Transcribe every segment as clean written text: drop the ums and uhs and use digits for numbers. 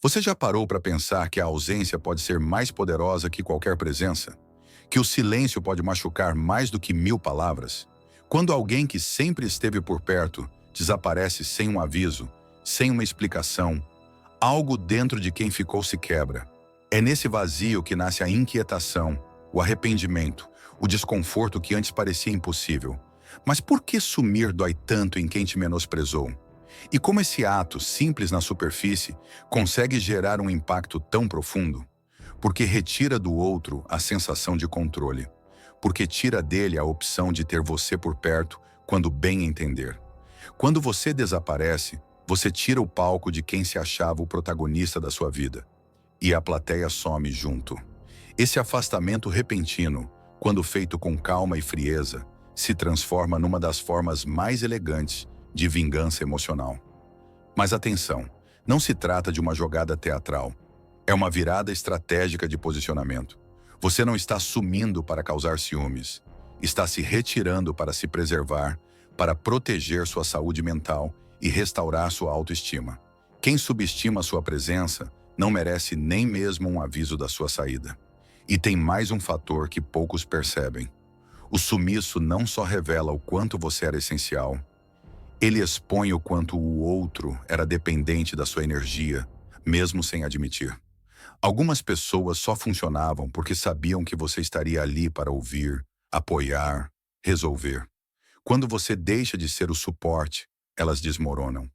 Você já parou para pensar que a ausência pode ser mais poderosa que qualquer presença? Que o silêncio pode machucar mais do que 1000 palavras? Quando alguém que sempre esteve por perto desaparece sem um aviso, sem uma explicação, algo dentro de quem ficou se quebra. É nesse vazio que nasce a inquietação, o arrependimento, o desconforto que antes parecia impossível. Mas por que sumir dói tanto em quem te menosprezou? E como esse ato, simples na superfície, consegue gerar um impacto tão profundo? Porque retira do outro a sensação de controle. Porque tira dele a opção de ter você por perto quando bem entender. Quando você desaparece, você tira o palco de quem se achava o protagonista da sua vida. E a plateia some junto. Esse afastamento repentino, quando feito com calma e frieza, se transforma numa das formas mais elegantes de vingança emocional. Mas atenção, não se trata de uma jogada teatral. É uma virada estratégica de posicionamento. Você não está sumindo para causar ciúmes. Está se retirando para se preservar, para proteger sua saúde mental e restaurar sua autoestima. Quem subestima sua presença não merece nem mesmo um aviso da sua saída. E tem mais um fator que poucos percebem. O sumiço não só revela o quanto você era essencial, ele expõe o quanto o outro era dependente da sua energia, mesmo sem admitir. Algumas pessoas só funcionavam porque sabiam que você estaria ali para ouvir, apoiar, resolver. Quando você deixa de ser o suporte, elas desmoronam.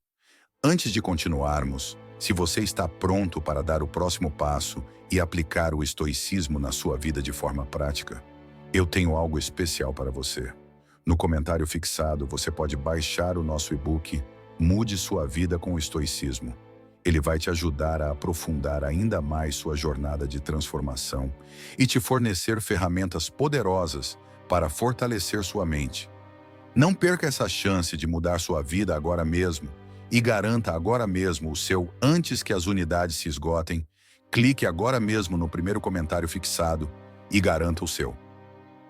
Antes de continuarmos, se você está pronto para dar o próximo passo e aplicar o estoicismo na sua vida de forma prática, eu tenho algo especial para você. No comentário fixado, você pode baixar o nosso e-book Mude Sua Vida com o Estoicismo. Ele vai te ajudar a aprofundar ainda mais sua jornada de transformação e te fornecer ferramentas poderosas para fortalecer sua mente. Não perca essa chance de mudar sua vida agora mesmo e garanta agora mesmo o seu antes que as unidades se esgotem. Clique agora mesmo no primeiro comentário fixado e garanta o seu.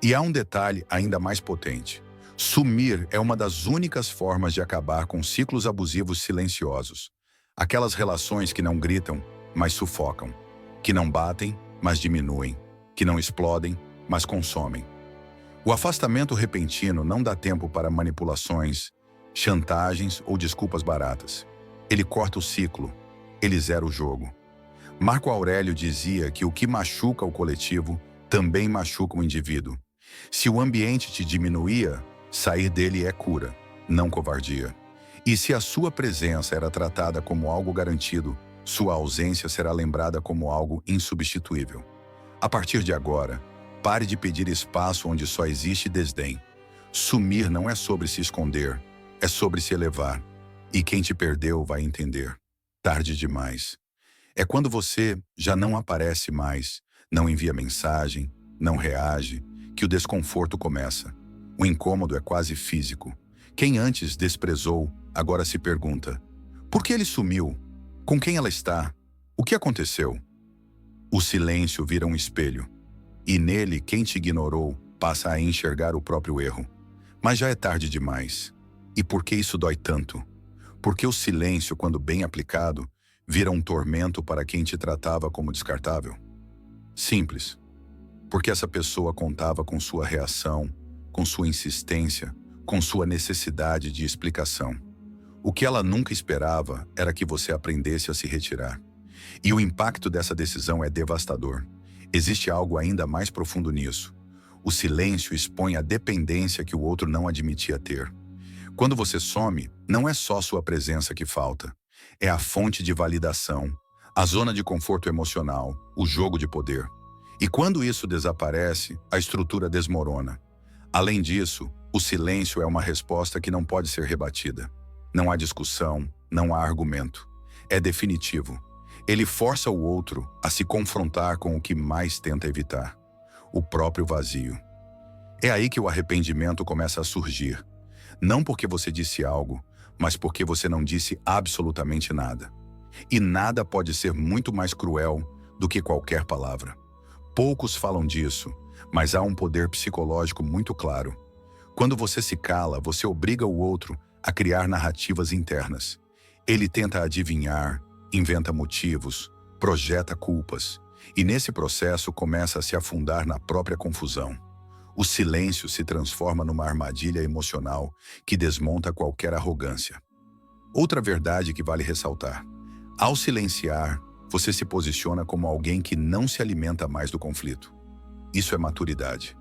E há um detalhe ainda mais potente. Sumir é uma das únicas formas de acabar com ciclos abusivos silenciosos. Aquelas relações que não gritam, mas sufocam. Que não batem, mas diminuem. Que não explodem, mas consomem. O afastamento repentino não dá tempo para manipulações, chantagens ou desculpas baratas. Ele corta o ciclo. Ele zera o jogo. Marco Aurélio dizia que o que machuca o coletivo também machuca o indivíduo. Se o ambiente te diminuía, sair dele é cura, não covardia. E se a sua presença era tratada como algo garantido, sua ausência será lembrada como algo insubstituível. A partir de agora, pare de pedir espaço onde só existe desdém. Sumir não é sobre se esconder, é sobre se elevar. E quem te perdeu vai entender. Tarde demais. É quando você já não aparece mais, não envia mensagem, não reage, que o desconforto começa. O incômodo é quase físico. Quem antes desprezou, agora se pergunta: por que ele sumiu? Com quem ela está? O que aconteceu? O silêncio vira um espelho. E nele, quem te ignorou passa a enxergar o próprio erro. Mas já é tarde demais. E por que isso dói tanto? Porque o silêncio, quando bem aplicado, vira um tormento para quem te tratava como descartável. Simples. Porque essa pessoa contava com sua reação, com sua insistência, com sua necessidade de explicação. O que ela nunca esperava era que você aprendesse a se retirar. E o impacto dessa decisão é devastador. Existe algo ainda mais profundo nisso. O silêncio expõe a dependência que o outro não admitia ter. Quando você some, não é só sua presença que falta. É a fonte de validação, a zona de conforto emocional, o jogo de poder. E quando isso desaparece, a estrutura desmorona. Além disso, o silêncio é uma resposta que não pode ser rebatida. Não há discussão, não há argumento. É definitivo. Ele força o outro a se confrontar com o que mais tenta evitar: o próprio vazio. É aí que o arrependimento começa a surgir. Não porque você disse algo, mas porque você não disse absolutamente nada. E nada pode ser muito mais cruel do que qualquer palavra. Poucos falam disso, mas há um poder psicológico muito claro. Quando você se cala, você obriga o outro a criar narrativas internas. Ele tenta adivinhar, inventa motivos, projeta culpas, e nesse processo começa a se afundar na própria confusão. O silêncio se transforma numa armadilha emocional que desmonta qualquer arrogância. Outra verdade que vale ressaltar: ao silenciar, você se posiciona como alguém que não se alimenta mais do conflito. Isso é maturidade.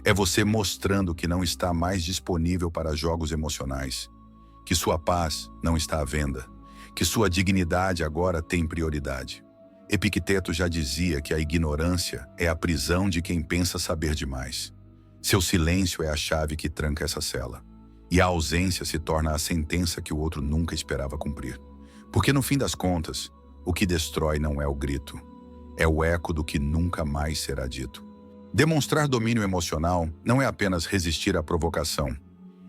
É você mostrando que não está mais disponível para jogos emocionais, que sua paz não está à venda, que sua dignidade agora tem prioridade. Epicteto já dizia que a ignorância é a prisão de quem pensa saber demais. Seu silêncio é a chave que tranca essa cela. E a ausência se torna a sentença que o outro nunca esperava cumprir. Porque no fim das contas, o que destrói não é o grito, é o eco do que nunca mais será dito. Demonstrar domínio emocional não é apenas resistir à provocação,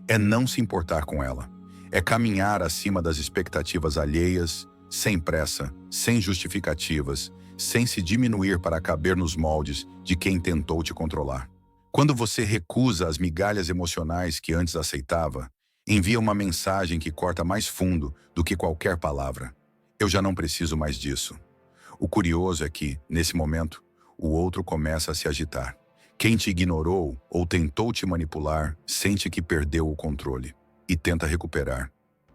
é não se importar com ela. É caminhar acima das expectativas alheias, sem pressa, sem justificativas, sem se diminuir para caber nos moldes de quem tentou te controlar. Quando você recusa as migalhas emocionais que antes aceitava, envia uma mensagem que corta mais fundo do que qualquer palavra. Eu já não preciso mais disso. O curioso é que, nesse momento, o outro começa a se agitar. Quem te ignorou ou tentou te manipular sente que perdeu o controle e tenta recuperar.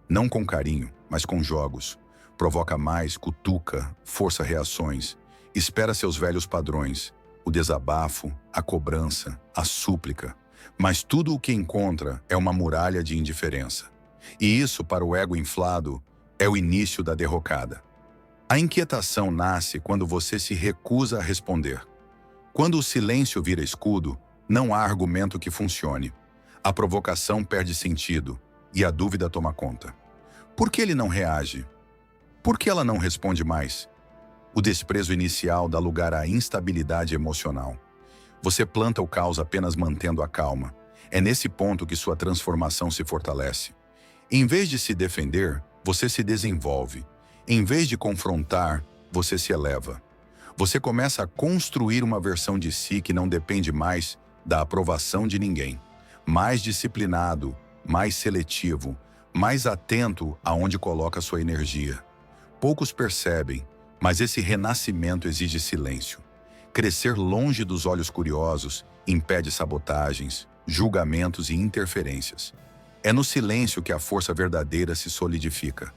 Não com carinho, mas com jogos. Provoca mais, cutuca, força reações, espera seus velhos padrões, o desabafo, a cobrança, a súplica. Mas tudo o que encontra é uma muralha de indiferença. E isso, para o ego inflado, é o início da derrocada. A inquietação nasce quando você se recusa a responder. Quando o silêncio vira escudo, não há argumento que funcione. A provocação perde sentido e a dúvida toma conta. Por que ele não reage? Por que ela não responde mais? O desprezo inicial dá lugar à instabilidade emocional. Você planta o caos apenas mantendo a calma. É nesse ponto que sua transformação se fortalece. Em vez de se defender, você se desenvolve. Em vez de confrontar, você se eleva. Você começa a construir uma versão de si que não depende mais da aprovação de ninguém. Mais disciplinado, mais seletivo, mais atento aonde coloca sua energia. Poucos percebem, mas esse renascimento exige silêncio. Crescer longe dos olhos curiosos impede sabotagens, julgamentos e interferências. É no silêncio que a força verdadeira se solidifica.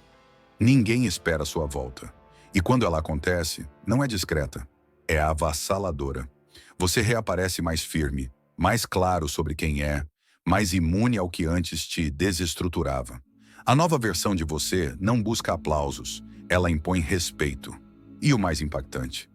Ninguém espera sua volta. E quando ela acontece, não é discreta, é avassaladora. Você reaparece mais firme, mais claro sobre quem é, mais imune ao que antes te desestruturava. A nova versão de você não busca aplausos, ela impõe respeito. E o mais impactante,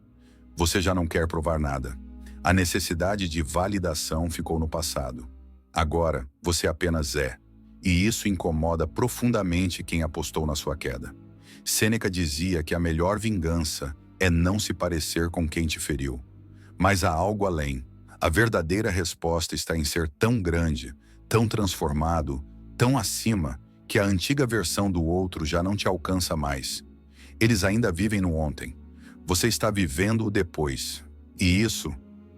você já não quer provar nada. A necessidade de validação ficou no passado. Agora, você apenas é. E isso incomoda profundamente quem apostou na sua queda. Sêneca dizia que a melhor vingança é não se parecer com quem te feriu. Mas há algo além. A verdadeira resposta está em ser tão grande, tão transformado, tão acima, que a antiga versão do outro já não te alcança mais. Eles ainda vivem no ontem. Você está vivendo o depois. E isso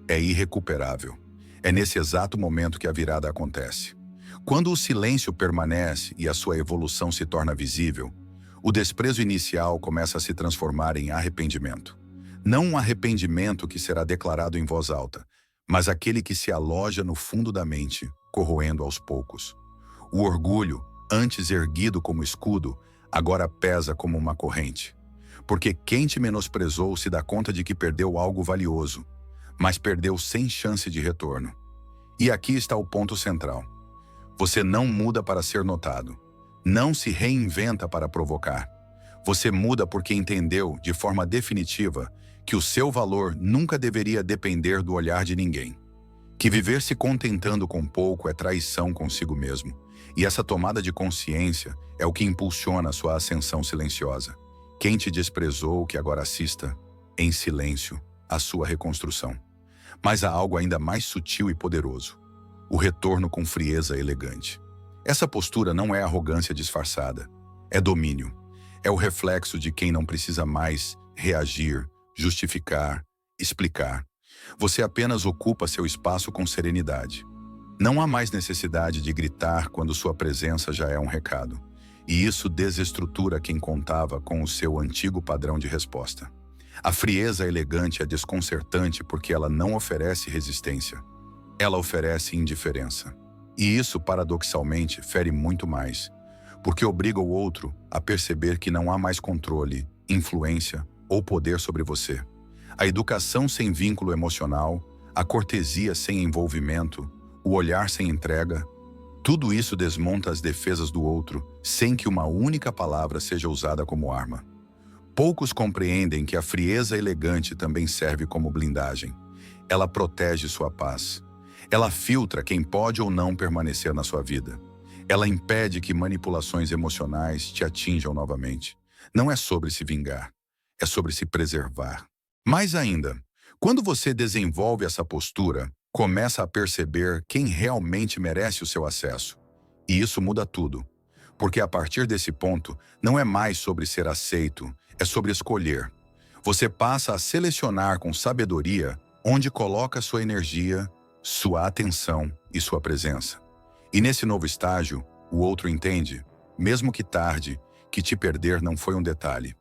é irrecuperável. É nesse exato momento que a virada acontece. Quando o silêncio permanece e a sua evolução se torna visível, o desprezo inicial começa a se transformar em arrependimento. Não um arrependimento que será declarado em voz alta, mas aquele que se aloja no fundo da mente, corroendo aos poucos. O orgulho, antes erguido como escudo, agora pesa como uma corrente. Porque quem te menosprezou se dá conta de que perdeu algo valioso, mas perdeu sem chance de retorno. E aqui está o ponto central. Você não muda para ser notado. Não se reinventa para provocar. Você muda porque entendeu, de forma definitiva, que o seu valor nunca deveria depender do olhar de ninguém. Que viver se contentando com pouco é traição consigo mesmo. E essa tomada de consciência é o que impulsiona a sua ascensão silenciosa. Quem te desprezou, que agora assista, em silêncio, a sua reconstrução. Mas há algo ainda mais sutil e poderoso. O retorno com frieza elegante. Essa postura não é arrogância disfarçada. É domínio. É o reflexo de quem não precisa mais reagir, justificar, explicar. Você apenas ocupa seu espaço com serenidade. Não há mais necessidade de gritar quando sua presença já é um recado. E isso desestrutura quem contava com o seu antigo padrão de resposta. A frieza elegante é desconcertante porque ela não oferece resistência. Ela oferece indiferença. E isso, paradoxalmente, fere muito mais, porque obriga o outro a perceber que não há mais controle, influência ou poder sobre você. A educação sem vínculo emocional, a cortesia sem envolvimento, o olhar sem entrega, tudo isso desmonta as defesas do outro sem que uma única palavra seja usada como arma. Poucos compreendem que a frieza elegante também serve como blindagem. Ela protege sua paz. Ela filtra quem pode ou não permanecer na sua vida. Ela impede que manipulações emocionais te atinjam novamente. Não é sobre se vingar, é sobre se preservar. Mais ainda, quando você desenvolve essa postura, começa a perceber quem realmente merece o seu acesso. E isso muda tudo. Porque a partir desse ponto, não é mais sobre ser aceito, é sobre escolher. Você passa a selecionar com sabedoria onde coloca sua energia, sua atenção e sua presença. E nesse novo estágio, o outro entende, mesmo que tarde, que te perder não foi um detalhe.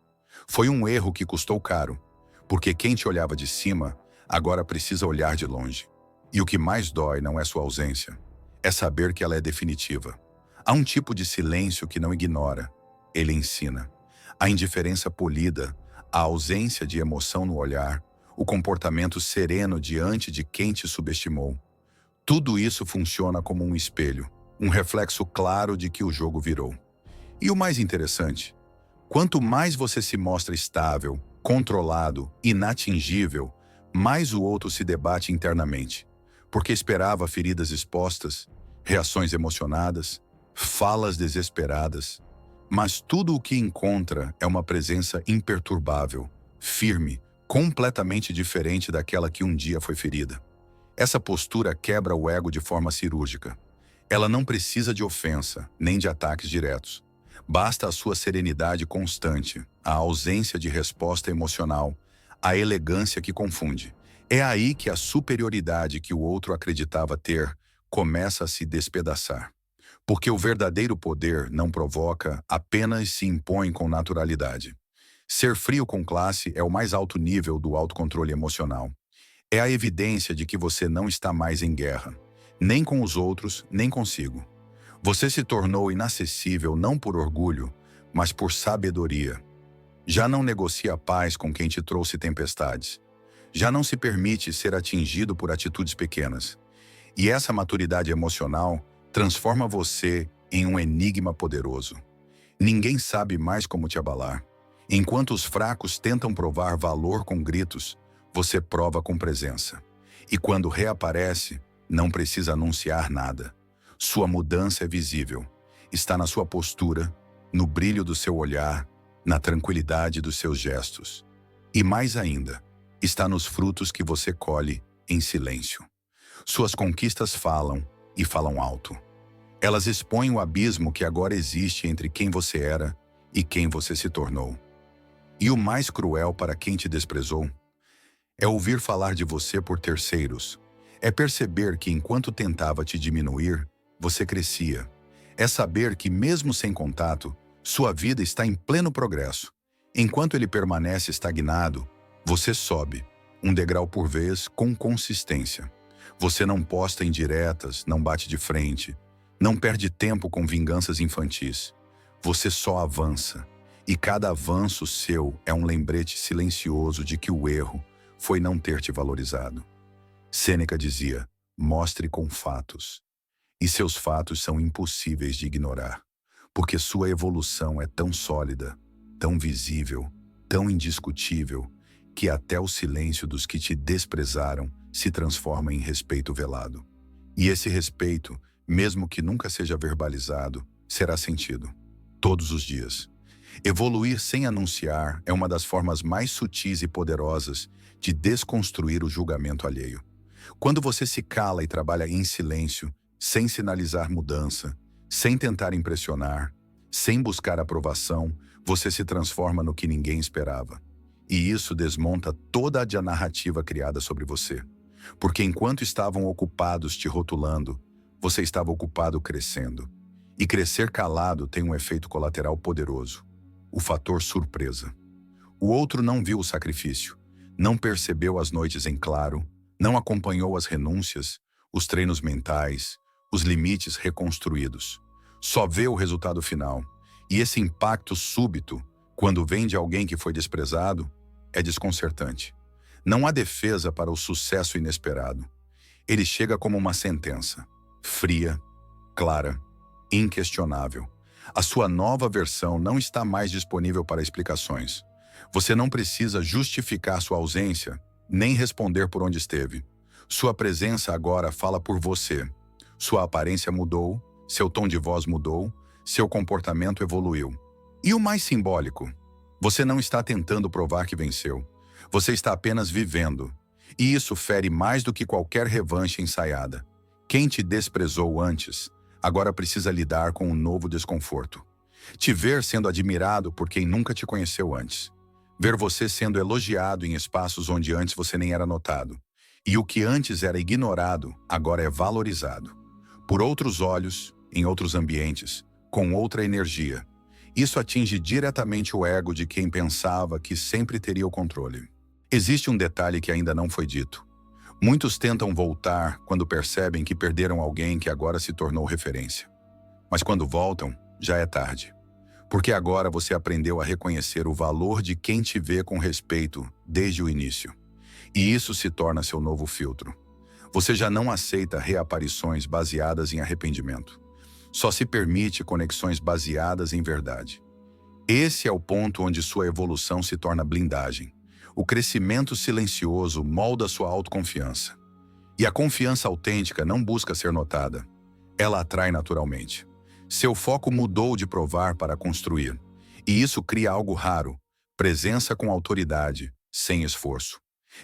Foi um erro que custou caro, porque quem te olhava de cima, agora precisa olhar de longe. E o que mais dói não é sua ausência, é saber que ela é definitiva. Há um tipo de silêncio que não ignora, ele ensina. A indiferença polida, a ausência de emoção no olhar, o comportamento sereno diante de quem te subestimou. Tudo isso funciona como um espelho, um reflexo claro de que o jogo virou. E o mais interessante, quanto mais você se mostra estável, controlado, inatingível, mais o outro se debate internamente, porque esperava feridas expostas, reações emocionadas, falas desesperadas, mas tudo o que encontra é uma presença imperturbável, firme, completamente diferente daquela que um dia foi ferida. Essa postura quebra o ego de forma cirúrgica. Ela não precisa de ofensa, nem de ataques diretos. Basta a sua serenidade constante, a ausência de resposta emocional, a elegância que confunde. É aí que a superioridade que o outro acreditava ter começa a se despedaçar. Porque o verdadeiro poder não provoca, apenas se impõe com naturalidade. Ser frio com classe é o mais alto nível do autocontrole emocional. É a evidência de que você não está mais em guerra, nem com os outros, nem consigo. Você se tornou inacessível não por orgulho, mas por sabedoria. Já não negocia paz com quem te trouxe tempestades. Já não se permite ser atingido por atitudes pequenas. E essa maturidade emocional transforma você em um enigma poderoso. Ninguém sabe mais como te abalar. Enquanto os fracos tentam provar valor com gritos, você prova com presença. E quando reaparece, não precisa anunciar nada. Sua mudança é visível. Está na sua postura, no brilho do seu olhar, na tranquilidade dos seus gestos. E mais ainda, está nos frutos que você colhe em silêncio. Suas conquistas falam, e falam alto. Elas expõem o abismo que agora existe entre quem você era e quem você se tornou. E o mais cruel para quem te desprezou é ouvir falar de você por terceiros. É perceber que enquanto tentava te diminuir, você crescia. É saber que mesmo sem contato, sua vida está em pleno progresso. Enquanto ele permanece estagnado, você sobe, um degrau por vez, com consistência. Você não posta indiretas, não bate de frente, não perde tempo com vinganças infantis. Você só avança. E cada avanço seu é um lembrete silencioso de que o erro foi não ter te valorizado. Sêneca dizia, mostre com fatos. E seus fatos são impossíveis de ignorar, porque sua evolução é tão sólida, tão visível, tão indiscutível, que até o silêncio dos que te desprezaram se transforma em respeito velado. E esse respeito, mesmo que nunca seja verbalizado, será sentido, todos os dias. Evoluir sem anunciar é uma das formas mais sutis e poderosas de desconstruir o julgamento alheio. Quando você se cala e trabalha em silêncio, sem sinalizar mudança, sem tentar impressionar, sem buscar aprovação, você se transforma no que ninguém esperava. E isso desmonta toda a narrativa criada sobre você. Porque enquanto estavam ocupados te rotulando, você estava ocupado crescendo. E crescer calado tem um efeito colateral poderoso: o fator surpresa. O outro não viu o sacrifício, não percebeu as noites em claro, não acompanhou as renúncias, os treinos mentais, os limites reconstruídos. Só vê o resultado final. E esse impacto súbito, quando vem de alguém que foi desprezado, é desconcertante. Não há defesa para o sucesso inesperado. Ele chega como uma sentença, fria, clara, inquestionável. A sua nova versão não está mais disponível para explicações. Você não precisa justificar sua ausência, nem responder por onde esteve. Sua presença agora fala por você. Sua aparência mudou, seu tom de voz mudou, seu comportamento evoluiu. E o mais simbólico, você não está tentando provar que venceu. Você está apenas vivendo. E isso fere mais do que qualquer revanche ensaiada. Quem te desprezou antes, agora precisa lidar com um novo desconforto. Te ver sendo admirado por quem nunca te conheceu antes. Ver você sendo elogiado em espaços onde antes você nem era notado. E o que antes era ignorado, agora é valorizado. Por outros olhos, em outros ambientes, com outra energia. Isso atinge diretamente o ego de quem pensava que sempre teria o controle. Existe um detalhe que ainda não foi dito. Muitos tentam voltar quando percebem que perderam alguém que agora se tornou referência. Mas quando voltam, já é tarde. Porque agora você aprendeu a reconhecer o valor de quem te vê com respeito desde o início. E isso se torna seu novo filtro. Você já não aceita reaparições baseadas em arrependimento. Só se permite conexões baseadas em verdade. Esse é o ponto onde sua evolução se torna blindagem. O crescimento silencioso molda sua autoconfiança. E a confiança autêntica não busca ser notada. Ela atrai naturalmente. Seu foco mudou de provar para construir. E isso cria algo raro: presença com autoridade, sem esforço.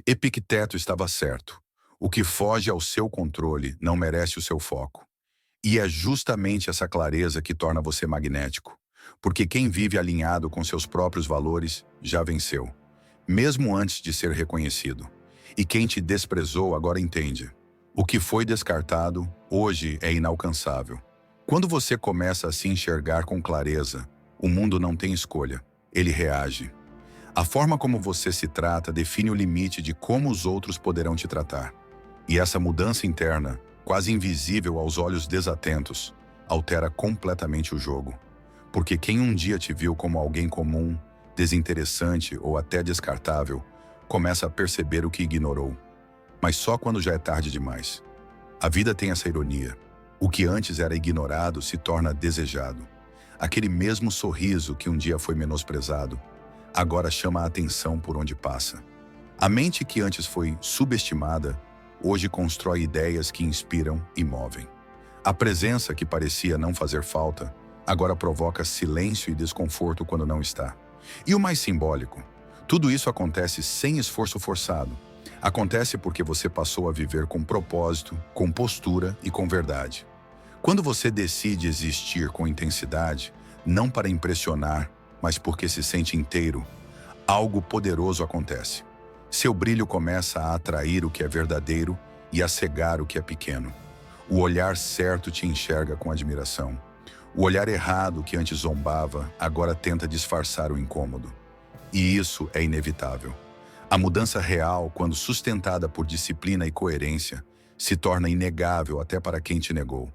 Epicteto estava certo. O que foge ao seu controle não merece o seu foco. E é justamente essa clareza que torna você magnético. Porque quem vive alinhado com seus próprios valores já venceu, mesmo antes de ser reconhecido. E quem te desprezou agora entende. O que foi descartado, hoje é inalcançável. Quando você começa a se enxergar com clareza, o mundo não tem escolha, ele reage. A forma como você se trata define o limite de como os outros poderão te tratar. E essa mudança interna, quase invisível aos olhos desatentos, altera completamente o jogo. Porque quem um dia te viu como alguém comum, desinteressante ou até descartável, começa a perceber o que ignorou. Mas só quando já é tarde demais. A vida tem essa ironia. O que antes era ignorado se torna desejado. Aquele mesmo sorriso que um dia foi menosprezado, agora chama a atenção por onde passa. A mente que antes foi subestimada, hoje constrói ideias que inspiram e movem. A presença que parecia não fazer falta, agora provoca silêncio e desconforto quando não está. E o mais simbólico, tudo isso acontece sem esforço forçado. Acontece porque você passou a viver com propósito, com postura e com verdade. Quando você decide existir com intensidade, não para impressionar, mas porque se sente inteiro, algo poderoso acontece. Seu brilho começa a atrair o que é verdadeiro e a cegar o que é pequeno. O olhar certo te enxerga com admiração. O olhar errado que antes zombava, agora tenta disfarçar o incômodo. E isso é inevitável. A mudança real, quando sustentada por disciplina e coerência, se torna inegável até para quem te negou.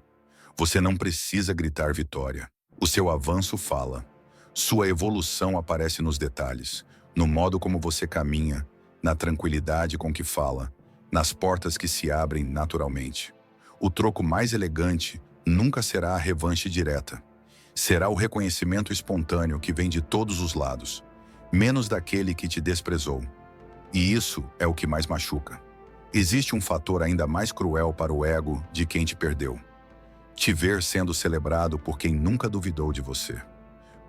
Você não precisa gritar vitória. O seu avanço fala. Sua evolução aparece nos detalhes, no modo como você caminha, na tranquilidade com que fala, nas portas que se abrem naturalmente. O troco mais elegante nunca será a revanche direta. Será o reconhecimento espontâneo que vem de todos os lados, menos daquele que te desprezou. E isso é o que mais machuca. Existe um fator ainda mais cruel para o ego de quem te perdeu. Te ver sendo celebrado por quem nunca duvidou de você.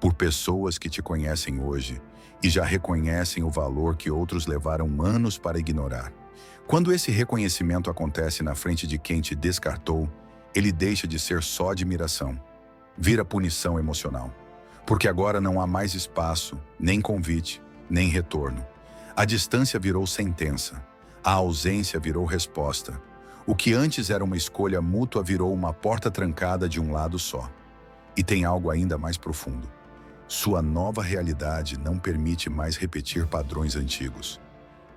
Por pessoas que te conhecem hoje e já reconhecem o valor que outros levaram anos para ignorar. Quando esse reconhecimento acontece na frente de quem te descartou, ele deixa de ser só admiração. Vira punição emocional. Porque agora não há mais espaço, nem convite, nem retorno. A distância virou sentença. A ausência virou resposta. O que antes era uma escolha mútua virou uma porta trancada de um lado só. E tem algo ainda mais profundo. Sua nova realidade não permite mais repetir padrões antigos.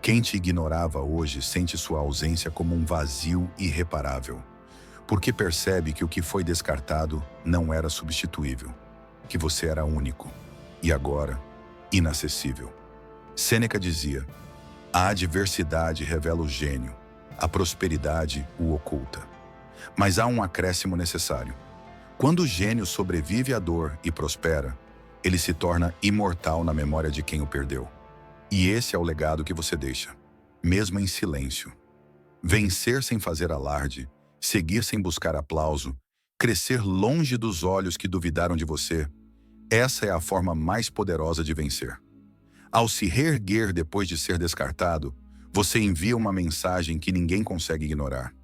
Quem te ignorava hoje sente sua ausência como um vazio irreparável, porque percebe que o que foi descartado não era substituível, que você era único e agora inacessível. Sêneca dizia: a adversidade revela o gênio, a prosperidade o oculta. Mas há um acréscimo necessário. Quando o gênio sobrevive à dor e prospera, ele se torna imortal na memória de quem o perdeu. E esse é o legado que você deixa, mesmo em silêncio. Vencer sem fazer alarde, seguir sem buscar aplauso, crescer longe dos olhos que duvidaram de você, essa é a forma mais poderosa de vencer. Ao se reerguer depois de ser descartado, você envia uma mensagem que ninguém consegue ignorar.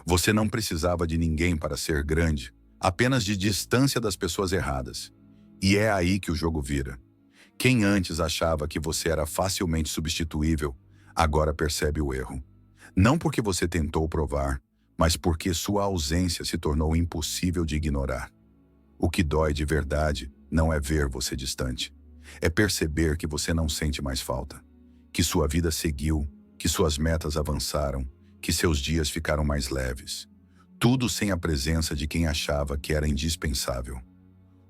Você não precisava de ninguém para ser grande, apenas de distância das pessoas erradas. E é aí que o jogo vira. Quem antes achava que você era facilmente substituível, agora percebe o erro. Não porque você tentou provar, mas porque sua ausência se tornou impossível de ignorar. O que dói de verdade não é ver você distante. É perceber que você não sente mais falta. Que sua vida seguiu, que suas metas avançaram, que seus dias ficaram mais leves. Tudo sem a presença de quem achava que era indispensável.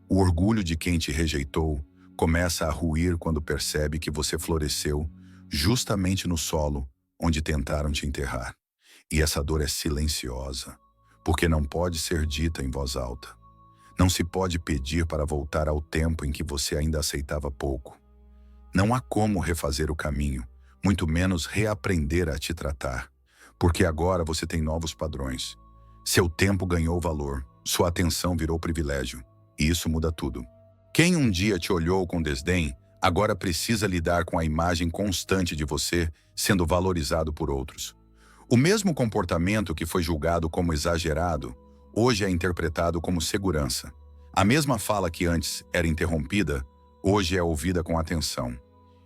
O orgulho de quem te rejeitou começa a ruir quando percebe que você floresceu justamente no solo onde tentaram te enterrar. E essa dor é silenciosa, porque não pode ser dita em voz alta. Não se pode pedir para voltar ao tempo em que você ainda aceitava pouco. Não há como refazer o caminho, muito menos reaprender a te tratar, porque agora você tem novos padrões. Seu tempo ganhou valor, sua atenção virou privilégio, e isso muda tudo. Quem um dia te olhou com desdém, agora precisa lidar com a imagem constante de você sendo valorizado por outros. O mesmo comportamento que foi julgado como exagerado, hoje é interpretado como segurança. A mesma fala que antes era interrompida, hoje é ouvida com atenção.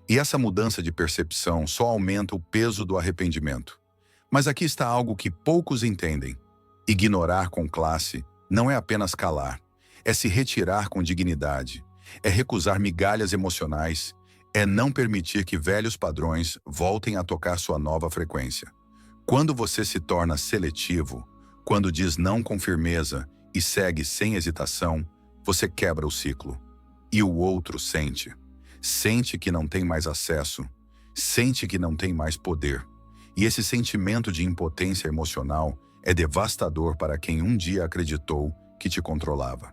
E essa mudança de percepção só aumenta o peso do arrependimento. Mas aqui está algo que poucos entendem. Ignorar com classe não é apenas calar, é se retirar com dignidade, é recusar migalhas emocionais, é não permitir que velhos padrões voltem a tocar sua nova frequência. Quando você se torna seletivo, quando diz não com firmeza e segue sem hesitação, você quebra o ciclo. E o outro sente. Sente que não tem mais acesso, sente que não tem mais poder. E esse sentimento de impotência emocional é devastador para quem um dia acreditou que te controlava.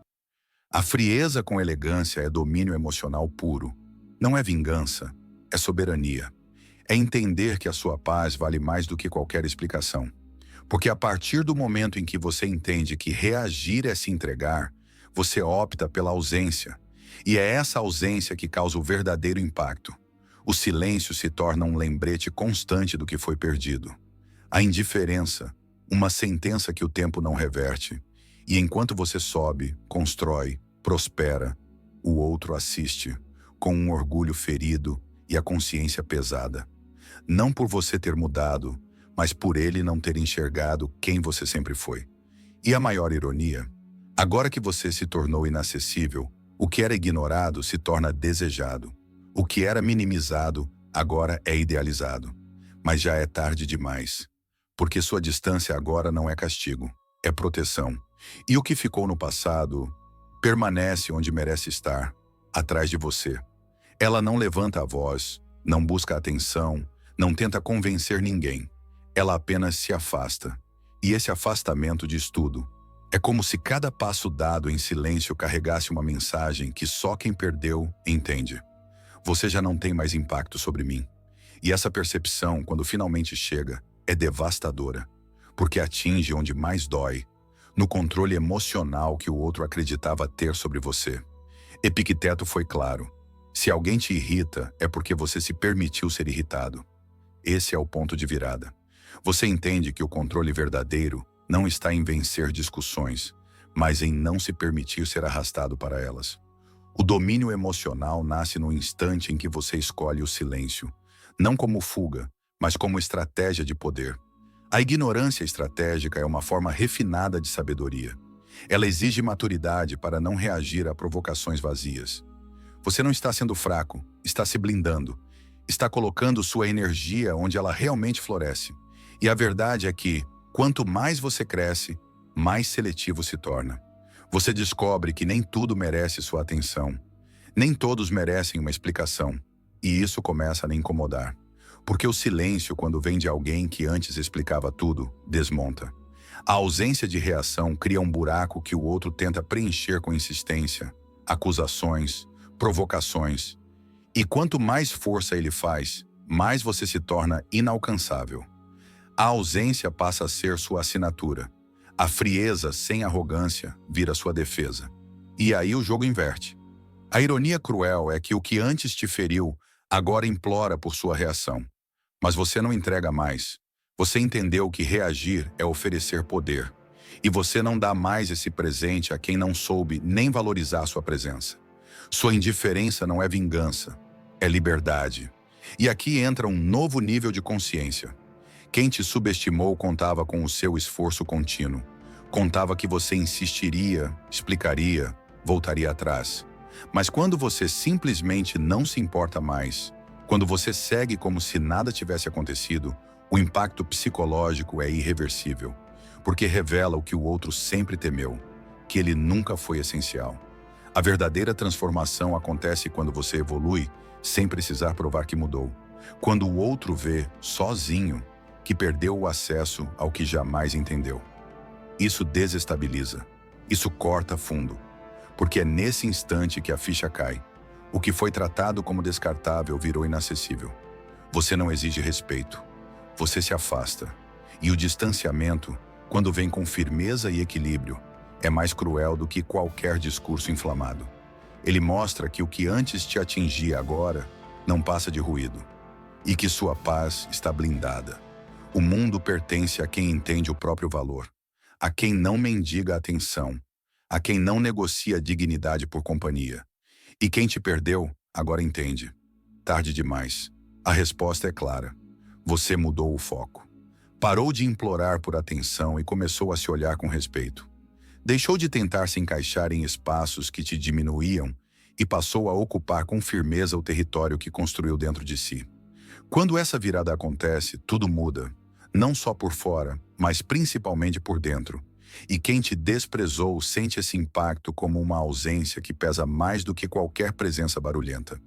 A frieza com elegância é domínio emocional puro. Não é vingança, é soberania. É entender que a sua paz vale mais do que qualquer explicação. Porque a partir do momento em que você entende que reagir é se entregar, você opta pela ausência. E é essa ausência que causa o verdadeiro impacto. O silêncio se torna um lembrete constante do que foi perdido. A indiferença, uma sentença que o tempo não reverte. E enquanto você sobe, constrói, prospera, o outro assiste, com um orgulho ferido e a consciência pesada. Não por você ter mudado, mas por ele não ter enxergado quem você sempre foi. E a maior ironia, agora que você se tornou inacessível, o que era ignorado se torna desejado. O que era minimizado, agora é idealizado. Mas já é tarde demais, porque sua distância agora não é castigo, é proteção. E o que ficou no passado permanece onde merece estar, atrás de você. Ela não levanta a voz, não busca atenção, não tenta convencer ninguém. Ela apenas se afasta. E esse afastamento diz tudo. É como se cada passo dado em silêncio carregasse uma mensagem que só quem perdeu entende. Você já não tem mais impacto sobre mim. E essa percepção, quando finalmente chega, é devastadora, porque atinge onde mais dói, no controle emocional que o outro acreditava ter sobre você. Epicteto foi claro: se alguém te irrita, é porque você se permitiu ser irritado. Esse é o ponto de virada. Você entende que o controle verdadeiro não está em vencer discussões, mas em não se permitir ser arrastado para elas. O domínio emocional nasce no instante em que você escolhe o silêncio, não como fuga, mas como estratégia de poder. A ignorância estratégica é uma forma refinada de sabedoria. Ela exige maturidade para não reagir a provocações vazias. Você não está sendo fraco, está se blindando. Está colocando sua energia onde ela realmente floresce. E a verdade é que, quanto mais você cresce, mais seletivo se torna. Você descobre que nem tudo merece sua atenção. Nem todos merecem uma explicação. E isso começa a lhe incomodar. Porque o silêncio, quando vem de alguém que antes explicava tudo, desmonta. A ausência de reação cria um buraco que o outro tenta preencher com insistência, acusações, provocações. E quanto mais força ele faz, mais você se torna inalcançável. A ausência passa a ser sua assinatura. A frieza, sem arrogância, vira sua defesa. E aí o jogo inverte. A ironia cruel é que o que antes te feriu, agora implora por sua reação. Mas você não entrega mais. Você entendeu que reagir é oferecer poder. E você não dá mais esse presente a quem não soube nem valorizar sua presença. Sua indiferença não é vingança, é liberdade. E aqui entra um novo nível de consciência. Quem te subestimou contava com o seu esforço contínuo. Contava que você insistiria, explicaria, voltaria atrás. Mas quando você simplesmente não se importa mais, quando você segue como se nada tivesse acontecido, o impacto psicológico é irreversível, porque revela o que o outro sempre temeu, que ele nunca foi essencial. A verdadeira transformação acontece quando você evolui sem precisar provar que mudou. Quando o outro vê, sozinho, que perdeu o acesso ao que jamais entendeu. Isso desestabiliza, isso corta fundo, porque é nesse instante que a ficha cai. O que foi tratado como descartável virou inacessível. Você não exige respeito, você se afasta. E o distanciamento, quando vem com firmeza e equilíbrio, é mais cruel do que qualquer discurso inflamado. Ele mostra que o que antes te atingia agora não passa de ruído, e que sua paz está blindada. O mundo pertence a quem entende o próprio valor, a quem não mendiga atenção, a quem não negocia dignidade por companhia. E quem te perdeu, agora entende. Tarde demais. A resposta é clara. Você mudou o foco. Parou de implorar por atenção e começou a se olhar com respeito. Deixou de tentar se encaixar em espaços que te diminuíam e passou a ocupar com firmeza o território que construiu dentro de si. Quando essa virada acontece, tudo muda. Não só por fora, mas principalmente por dentro. E quem te desprezou sente esse impacto como uma ausência que pesa mais do que qualquer presença barulhenta.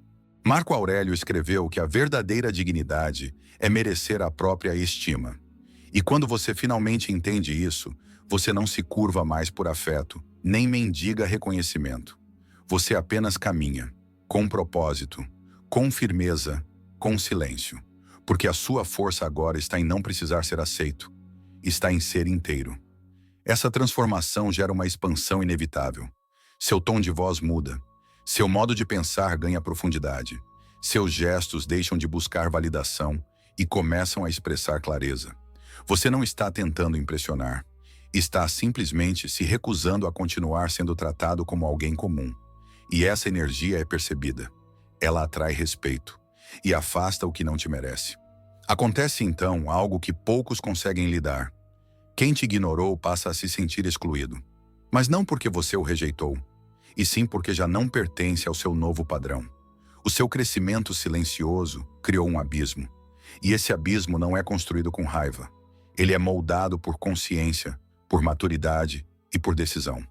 Marco Aurélio escreveu que a verdadeira dignidade é merecer a própria estima. E quando você finalmente entende isso, você não se curva mais por afeto, nem mendiga reconhecimento. Você apenas caminha, com propósito, com firmeza, com silêncio. Porque a sua força agora está em não precisar ser aceito, está em ser inteiro. Essa transformação gera uma expansão inevitável. Seu tom de voz muda. Seu modo de pensar ganha profundidade. Seus gestos deixam de buscar validação e começam a expressar clareza. Você não está tentando impressionar. Está simplesmente se recusando a continuar sendo tratado como alguém comum. E essa energia é percebida. Ela atrai respeito e afasta o que não te merece. Acontece então algo que poucos conseguem lidar. Quem te ignorou passa a se sentir excluído. Mas não porque você o rejeitou, e sim porque já não pertence ao seu novo padrão. O seu crescimento silencioso criou um abismo. E esse abismo não é construído com raiva. Ele é moldado por consciência, por maturidade e por decisão.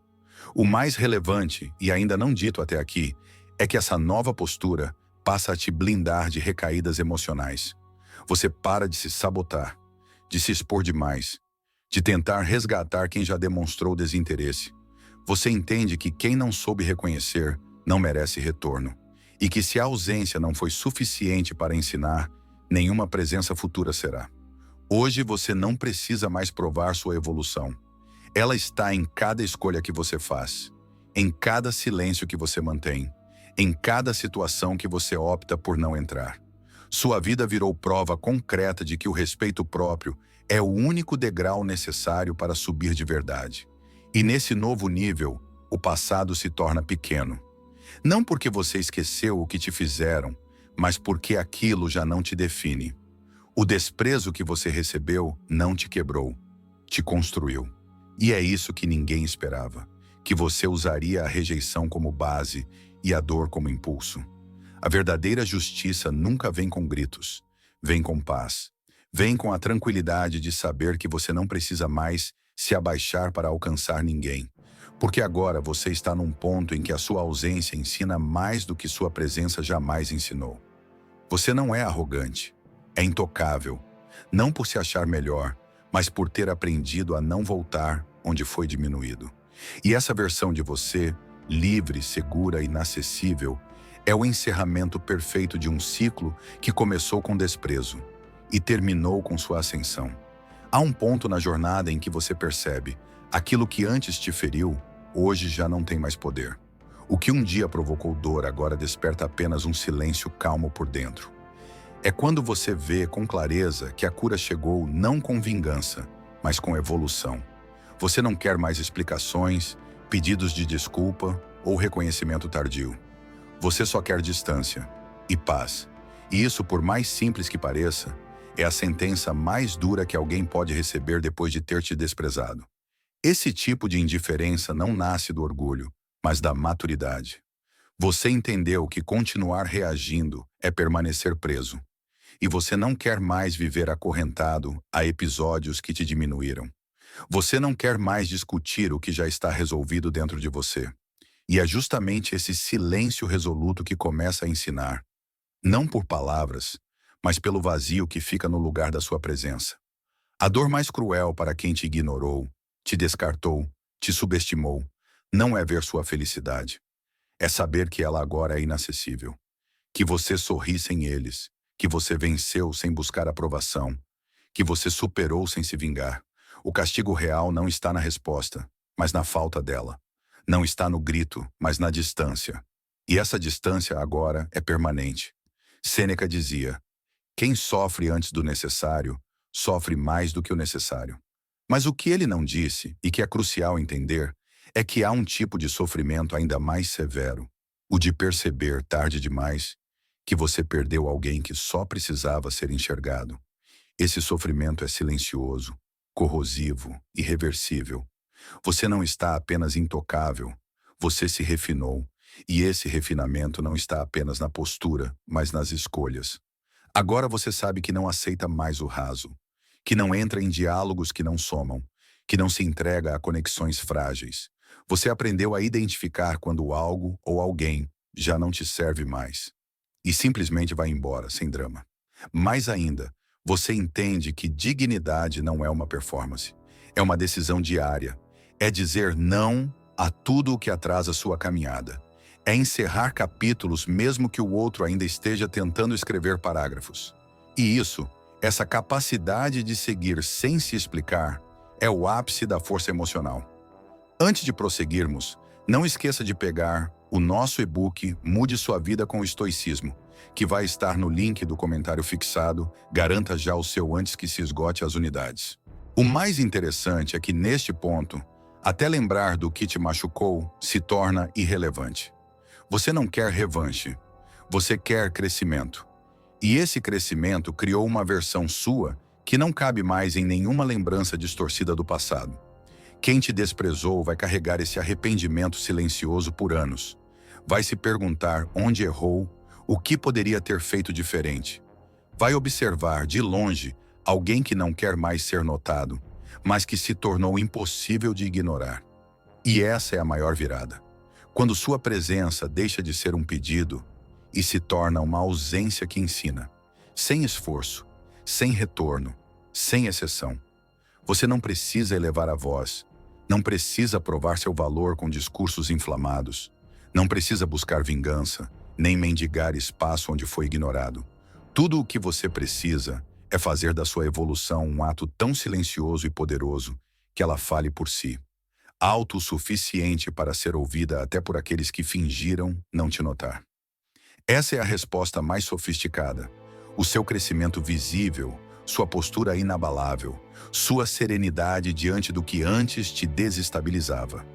O mais relevante, e ainda não dito até aqui, é que essa nova postura passa a te blindar de recaídas emocionais. Você para de se sabotar, de se expor demais, de tentar resgatar quem já demonstrou desinteresse. Você entende que quem não soube reconhecer não merece retorno, e que se a ausência não foi suficiente para ensinar, nenhuma presença futura será. Hoje você não precisa mais provar sua evolução. Ela está em cada escolha que você faz, em cada silêncio que você mantém, em cada situação que você opta por não entrar. Sua vida virou prova concreta de que o respeito próprio é o único degrau necessário para subir de verdade. E nesse novo nível, o passado se torna pequeno. Não porque você esqueceu o que te fizeram, mas porque aquilo já não te define. O desprezo que você recebeu não te quebrou, te construiu. E é isso que ninguém esperava, que você usaria a rejeição como base e a dor como impulso. A verdadeira justiça nunca vem com gritos, vem com paz. Vem com a tranquilidade de saber que você não precisa mais se abaixar para alcançar ninguém. Porque agora você está num ponto em que a sua ausência ensina mais do que sua presença jamais ensinou. Você não é arrogante, é intocável, não por se achar melhor, mas por ter aprendido a não voltar onde foi diminuído. E essa versão de você, livre, segura e inacessível, é o encerramento perfeito de um ciclo que começou com desprezo e terminou com sua ascensão. Há um ponto na jornada em que você percebe, aquilo que antes te feriu, hoje já não tem mais poder. O que um dia provocou dor agora desperta apenas um silêncio calmo por dentro. É quando você vê com clareza que a cura chegou não com vingança, mas com evolução. Você não quer mais explicações, pedidos de desculpa ou reconhecimento tardio. Você só quer distância e paz. E isso, por mais simples que pareça, é a sentença mais dura que alguém pode receber depois de ter te desprezado. Esse tipo de indiferença não nasce do orgulho, mas da maturidade. Você entendeu que continuar reagindo é permanecer preso. E você não quer mais viver acorrentado a episódios que te diminuíram. Você não quer mais discutir o que já está resolvido dentro de você. E é justamente esse silêncio resoluto que começa a ensinar, não por palavras, mas pelo vazio que fica no lugar da sua presença. A dor mais cruel para quem te ignorou, te descartou, te subestimou, não é ver sua felicidade. É saber que ela agora é inacessível. Que você sorri sem eles, que você venceu sem buscar aprovação, que você superou sem se vingar. O castigo real não está na resposta, mas na falta dela. Não está no grito, mas na distância. E essa distância agora é permanente. Sêneca dizia: quem sofre antes do necessário, sofre mais do que o necessário. Mas o que ele não disse, e que é crucial entender, é que há um tipo de sofrimento ainda mais severo, o de perceber, tarde demais, que você perdeu alguém que só precisava ser enxergado. Esse sofrimento é silencioso, corrosivo, irreversível. Você não está apenas intocável, você se refinou, e esse refinamento não está apenas na postura, mas nas escolhas. Agora você sabe que não aceita mais o raso, que não entra em diálogos que não somam, que não se entrega a conexões frágeis. Você aprendeu a identificar quando algo ou alguém já não te serve mais. E simplesmente vai embora, sem drama. Mais ainda, você entende que dignidade não é uma performance. É uma decisão diária. É dizer não a tudo o que atrasa sua caminhada. É encerrar capítulos mesmo que o outro ainda esteja tentando escrever parágrafos. E isso, essa capacidade de seguir sem se explicar, é o ápice da força emocional. Antes de prosseguirmos, não esqueça de pegar o nosso e-book Mude Sua Vida com o Estoicismo, que vai estar no link do comentário fixado. Garanta já o seu antes que se esgote as unidades. O mais interessante é que neste ponto, até lembrar do que te machucou se torna irrelevante. Você não quer revanche, você quer crescimento. E esse crescimento criou uma versão sua que não cabe mais em nenhuma lembrança distorcida do passado. Quem te desprezou vai carregar esse arrependimento silencioso por anos. Vai se perguntar onde errou, o que poderia ter feito diferente. Vai observar, de longe, alguém que não quer mais ser notado, mas que se tornou impossível de ignorar. E essa é a maior virada. Quando sua presença deixa de ser um pedido e se torna uma ausência que ensina, sem esforço, sem retorno, sem exceção. Você não precisa elevar a voz, não precisa provar seu valor com discursos inflamados, não precisa buscar vingança, nem mendigar espaço onde foi ignorado. Tudo o que você precisa é fazer da sua evolução um ato tão silencioso e poderoso que ela fale por si. Autossuficiente para ser ouvida até por aqueles que fingiram não te notar. Essa é a resposta mais sofisticada. O seu crescimento visível, sua postura inabalável, sua serenidade diante do que antes te desestabilizava.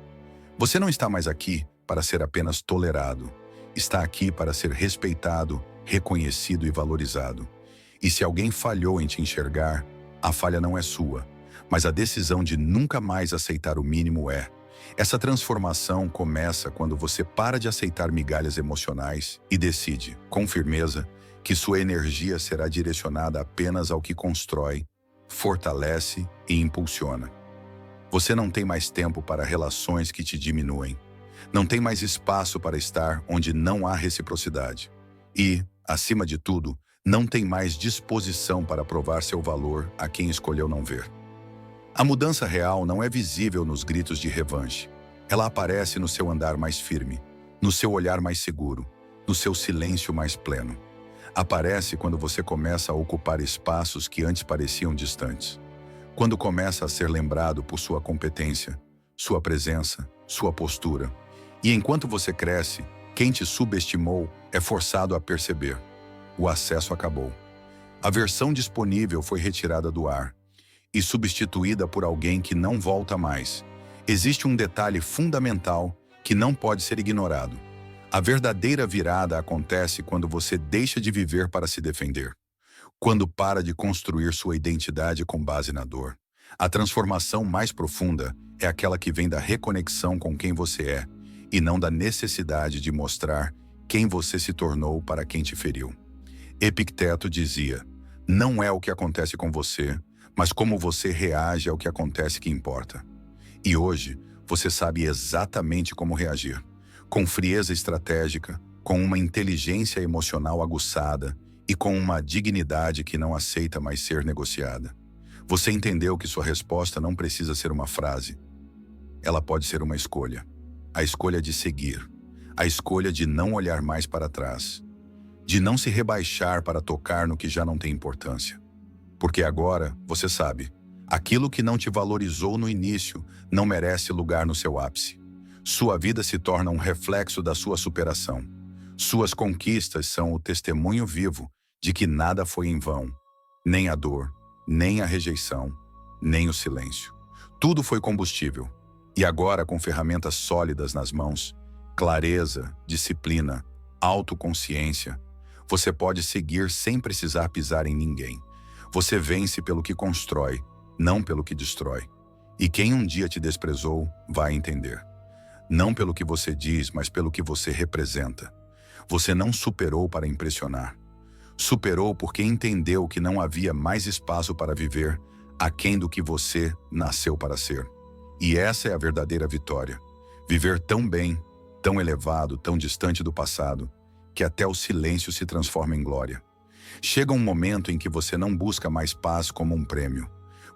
Você não está mais aqui para ser apenas tolerado. Está aqui para ser respeitado, reconhecido e valorizado. E se alguém falhou em te enxergar, a falha não é sua, mas a decisão de nunca mais aceitar o mínimo é. Essa transformação começa quando você para de aceitar migalhas emocionais e decide, com firmeza, que sua energia será direcionada apenas ao que constrói, fortalece e impulsiona. Você não tem mais tempo para relações que te diminuem. Não tem mais espaço para estar onde não há reciprocidade. E, acima de tudo, não tem mais disposição para provar seu valor a quem escolheu não ver. A mudança real não é visível nos gritos de revanche. Ela aparece no seu andar mais firme, no seu olhar mais seguro, no seu silêncio mais pleno. Aparece quando você começa a ocupar espaços que antes pareciam distantes. Quando começa a ser lembrado por sua competência, sua presença, sua postura. E enquanto você cresce, quem te subestimou é forçado a perceber. O acesso acabou. A versão disponível foi retirada do ar e substituída por alguém que não volta mais. Existe um detalhe fundamental que não pode ser ignorado. A verdadeira virada acontece quando você deixa de viver para se defender. Quando para de construir sua identidade com base na dor. A transformação mais profunda é aquela que vem da reconexão com quem você é e não da necessidade de mostrar quem você se tornou para quem te feriu. Epicteto dizia: não é o que acontece com você, mas como você reage ao que acontece que importa. E hoje, você sabe exatamente como reagir. Com frieza estratégica, com uma inteligência emocional aguçada e com uma dignidade que não aceita mais ser negociada. Você entendeu que sua resposta não precisa ser uma frase. Ela pode ser uma escolha. A escolha de seguir. A escolha de não olhar mais para trás. De não se rebaixar para tocar no que já não tem importância. Porque agora, você sabe, aquilo que não te valorizou no início não merece lugar no seu ápice. Sua vida se torna um reflexo da sua superação. Suas conquistas são o testemunho vivo de que nada foi em vão. Nem a dor, nem a rejeição, nem o silêncio. Tudo foi combustível. E agora, com ferramentas sólidas nas mãos, clareza, disciplina, autoconsciência, você pode seguir sem precisar pisar em ninguém. Você vence pelo que constrói, não pelo que destrói. E quem um dia te desprezou, vai entender. Não pelo que você diz, mas pelo que você representa. Você não superou para impressionar. Superou porque entendeu que não havia mais espaço para viver aquém do que você nasceu para ser. E essa é a verdadeira vitória. Viver tão bem, tão elevado, tão distante do passado, que até o silêncio se transforma em glória. Chega um momento em que você não busca mais paz como um prêmio.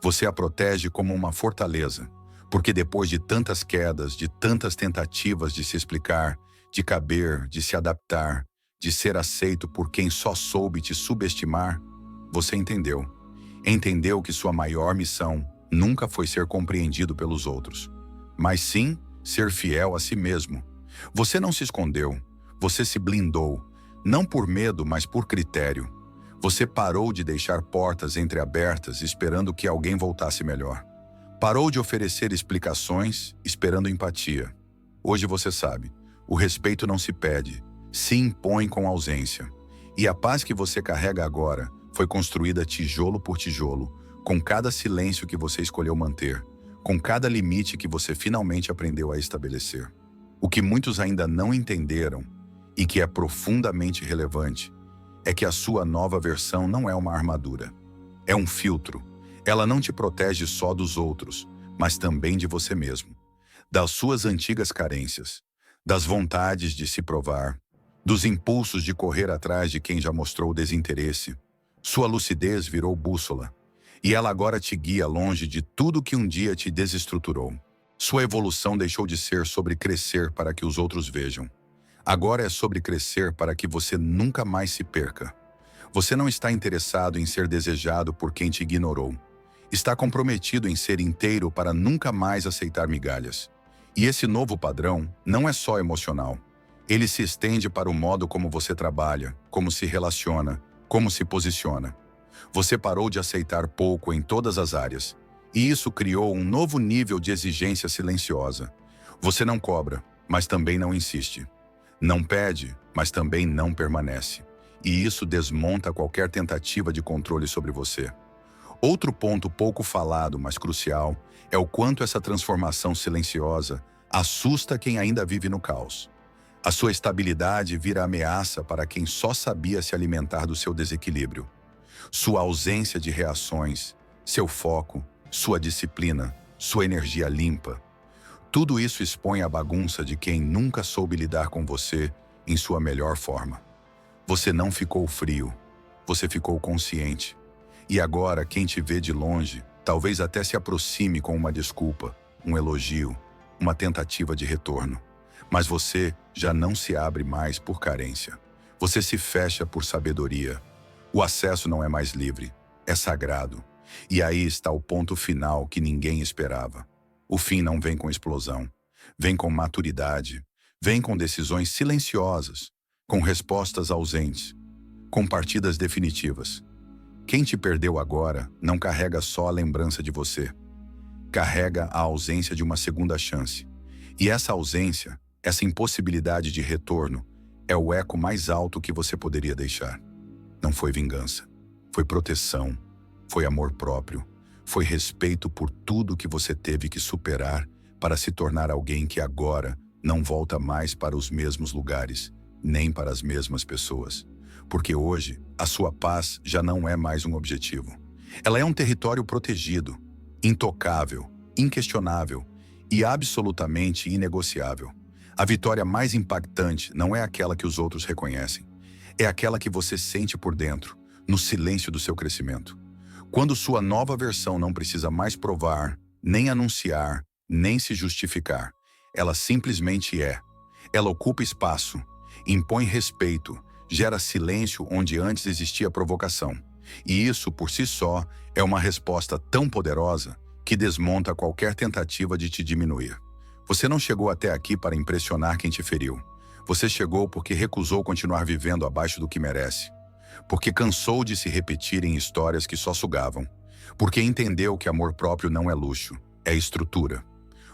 Você a protege como uma fortaleza. Porque depois de tantas quedas, de tantas tentativas de se explicar, de caber, de se adaptar, de ser aceito por quem só soube te subestimar, você entendeu. Entendeu que sua maior missão nunca foi ser compreendido pelos outros, mas sim ser fiel a si mesmo. Você não se escondeu, você se blindou, não por medo, mas por critério. Você parou de deixar portas entreabertas esperando que alguém voltasse melhor. Parou de oferecer explicações, esperando empatia. Hoje você sabe, o respeito não se pede, se impõe com ausência. E a paz que você carrega agora foi construída tijolo por tijolo, com cada silêncio que você escolheu manter, com cada limite que você finalmente aprendeu a estabelecer. O que muitos ainda não entenderam, e que é profundamente relevante, é que a sua nova versão não é uma armadura. É um filtro. Ela não te protege só dos outros, mas também de você mesmo. Das suas antigas carências, das vontades de se provar, dos impulsos de correr atrás de quem já mostrou desinteresse. Sua lucidez virou bússola, e ela agora te guia longe de tudo que um dia te desestruturou. Sua evolução deixou de ser sobre crescer para que os outros vejam. Agora é sobre crescer para que você nunca mais se perca. Você não está interessado em ser desejado por quem te ignorou. Está comprometido em ser inteiro para nunca mais aceitar migalhas. E esse novo padrão não é só emocional. Ele se estende para o modo como você trabalha, como se relaciona, como se posiciona. Você parou de aceitar pouco em todas as áreas. E isso criou um novo nível de exigência silenciosa. Você não cobra, mas também não insiste. Não pede, mas também não permanece. E isso desmonta qualquer tentativa de controle sobre você. Outro ponto pouco falado, mas crucial, é o quanto essa transformação silenciosa assusta quem ainda vive no caos. A sua estabilidade vira ameaça para quem só sabia se alimentar do seu desequilíbrio. Sua ausência de reações, seu foco, sua disciplina, sua energia limpa. Tudo isso expõe a bagunça de quem nunca soube lidar com você em sua melhor forma. Você não ficou frio, você ficou consciente. E agora, quem te vê de longe, talvez até se aproxime com uma desculpa, um elogio, uma tentativa de retorno. Mas você já não se abre mais por carência. Você se fecha por sabedoria. O acesso não é mais livre, é sagrado. E aí está o ponto final que ninguém esperava. O fim não vem com explosão, vem com maturidade, vem com decisões silenciosas, com respostas ausentes, com partidas definitivas. Quem te perdeu agora não carrega só a lembrança de você, carrega a ausência de uma segunda chance. E essa ausência, essa impossibilidade de retorno, é o eco mais alto que você poderia deixar. Não foi vingança, foi proteção, foi amor próprio, foi respeito por tudo que você teve que superar para se tornar alguém que agora não volta mais para os mesmos lugares, nem para as mesmas pessoas. Porque hoje, a sua paz já não é mais um objetivo. Ela é um território protegido, intocável, inquestionável e absolutamente inegociável. A vitória mais impactante não é aquela que os outros reconhecem. É aquela que você sente por dentro, no silêncio do seu crescimento. Quando sua nova versão não precisa mais provar, nem anunciar, nem se justificar. Ela simplesmente é. Ela ocupa espaço, impõe respeito, gera silêncio onde antes existia provocação. E isso, por si só, é uma resposta tão poderosa que desmonta qualquer tentativa de te diminuir. Você não chegou até aqui para impressionar quem te feriu. Você chegou porque recusou continuar vivendo abaixo do que merece. Porque cansou de se repetir em histórias que só sugavam. Porque entendeu que amor próprio não é luxo, é estrutura.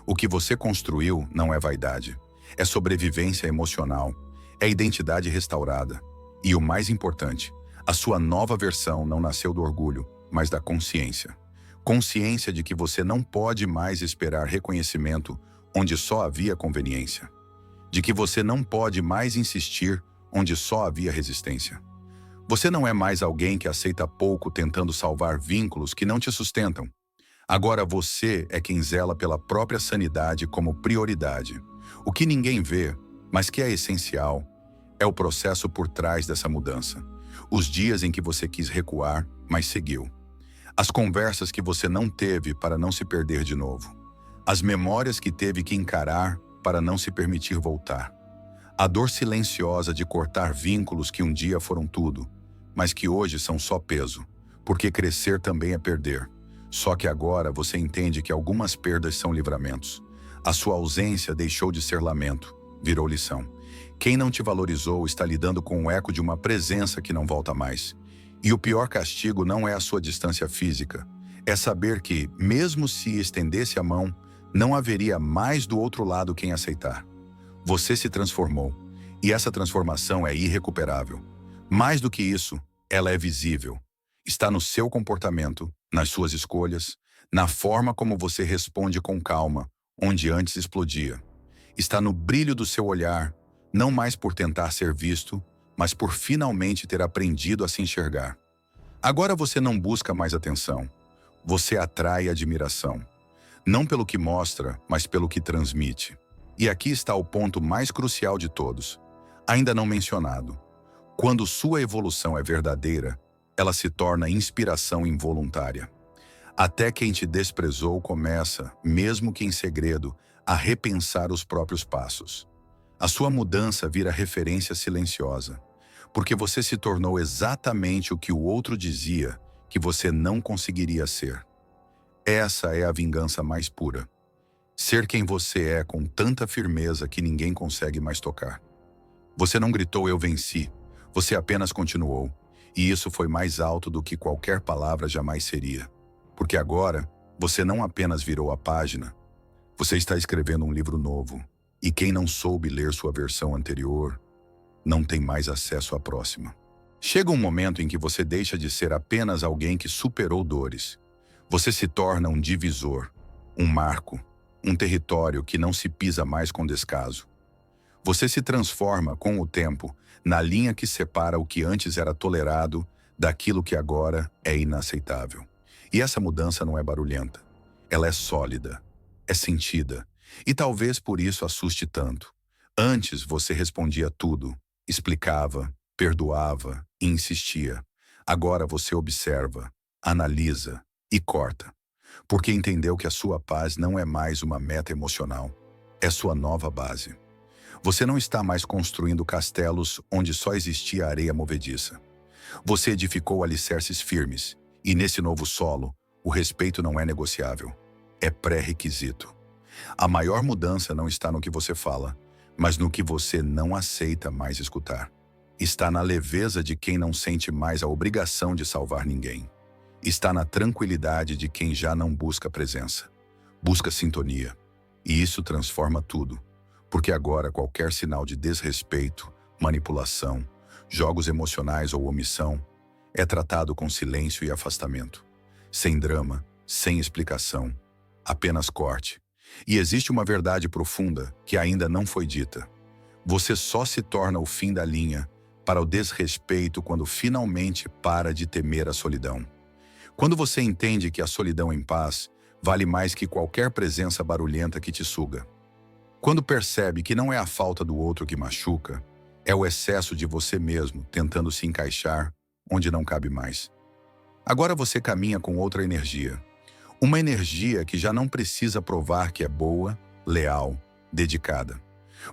O que você construiu não é vaidade, é sobrevivência emocional, é identidade restaurada. E o mais importante, a sua nova versão não nasceu do orgulho, mas da consciência. Consciência de que você não pode mais esperar reconhecimento onde só havia conveniência. De que você não pode mais insistir onde só havia resistência. Você não é mais alguém que aceita pouco tentando salvar vínculos que não te sustentam. Agora você é quem zela pela própria sanidade como prioridade. O que ninguém vê, mas que é essencial, é o processo por trás dessa mudança. Os dias em que você quis recuar, mas seguiu. As conversas que você não teve para não se perder de novo. As memórias que teve que encarar para não se permitir voltar. A dor silenciosa de cortar vínculos que um dia foram tudo, mas que hoje são só peso, porque crescer também é perder. Só que agora você entende que algumas perdas são livramentos. A sua ausência deixou de ser lamento, virou lição. Quem não te valorizou está lidando com o eco de uma presença que não volta mais. E o pior castigo não é a sua distância física. É saber que, mesmo se estendesse a mão, não haveria mais do outro lado quem aceitar. Você se transformou, e essa transformação é irrecuperável. Mais do que isso, ela é visível. Está no seu comportamento, nas suas escolhas, na forma como você responde com calma, onde antes explodia. Está no brilho do seu olhar, não mais por tentar ser visto, mas por finalmente ter aprendido a se enxergar. Agora você não busca mais atenção. Você atrai admiração. Não pelo que mostra, mas pelo que transmite. E aqui está o ponto mais crucial de todos, ainda não mencionado. Quando sua evolução é verdadeira, ela se torna inspiração involuntária. Até quem te desprezou começa, mesmo que em segredo, a repensar os próprios passos. A sua mudança vira referência silenciosa, porque você se tornou exatamente o que o outro dizia que você não conseguiria ser. Essa é a vingança mais pura. Ser quem você é com tanta firmeza que ninguém consegue mais tocar. Você não gritou "eu venci", você apenas continuou, e isso foi mais alto do que qualquer palavra jamais seria. Porque agora, você não apenas virou a página, você está escrevendo um livro novo, e quem não soube ler sua versão anterior, não tem mais acesso à próxima. Chega um momento em que você deixa de ser apenas alguém que superou dores. Você se torna um divisor, um marco, um território que não se pisa mais com descaso. Você se transforma, com o tempo, na linha que separa o que antes era tolerado daquilo que agora é inaceitável. E essa mudança não é barulhenta. Ela é sólida, é sentida, e talvez por isso assuste tanto. Antes você respondia tudo, explicava, perdoava e insistia. Agora você observa, analisa e corta, porque entendeu que a sua paz não é mais uma meta emocional, é sua nova base. Você não está mais construindo castelos onde só existia areia movediça. Você edificou alicerces firmes, e nesse novo solo, o respeito não é negociável, é pré-requisito. A maior mudança não está no que você fala, mas no que você não aceita mais escutar. Está na leveza de quem não sente mais a obrigação de salvar ninguém. Está na tranquilidade de quem já não busca presença, busca sintonia. E isso transforma tudo, porque agora qualquer sinal de desrespeito, manipulação, jogos emocionais ou omissão é tratado com silêncio e afastamento. Sem drama, sem explicação, apenas corte. E existe uma verdade profunda que ainda não foi dita. Você só se torna o fim da linha para o desrespeito quando finalmente para de temer a solidão. Quando você entende que a solidão em paz vale mais que qualquer presença barulhenta que te suga. Quando percebe que não é a falta do outro que machuca, é o excesso de você mesmo tentando se encaixar onde não cabe mais. Agora você caminha com outra energia. Uma energia que já não precisa provar que é boa, leal, dedicada.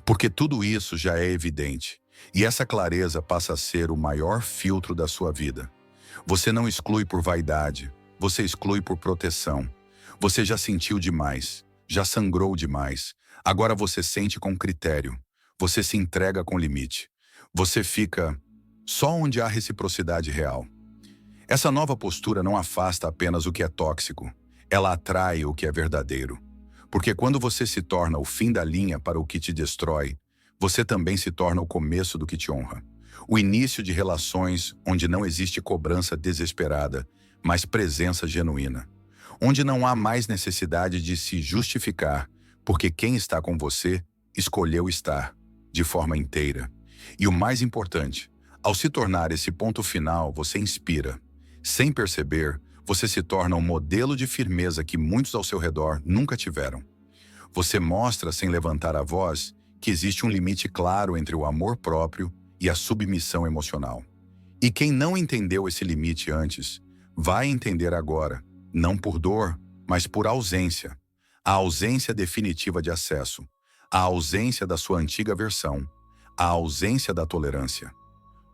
Porque tudo isso já é evidente, e essa clareza passa a ser o maior filtro da sua vida. Você não exclui por vaidade, você exclui por proteção. Você já sentiu demais, já sangrou demais. Agora você sente com critério, você se entrega com limite. Você fica só onde há reciprocidade real. Essa nova postura não afasta apenas o que é tóxico, ela atrai o que é verdadeiro. Porque quando você se torna o fim da linha para o que te destrói, você também se torna o começo do que te honra. O início de relações onde não existe cobrança desesperada, mas presença genuína. Onde não há mais necessidade de se justificar, porque quem está com você escolheu estar, de forma inteira. E o mais importante, ao se tornar esse ponto final, você inspira. Sem perceber, você se torna um modelo de firmeza que muitos ao seu redor nunca tiveram. Você mostra, sem levantar a voz, que existe um limite claro entre o amor próprio e a submissão emocional. E quem não entendeu esse limite antes, vai entender agora, não por dor, mas por ausência. A ausência definitiva de acesso, a ausência da sua antiga versão, a ausência da tolerância.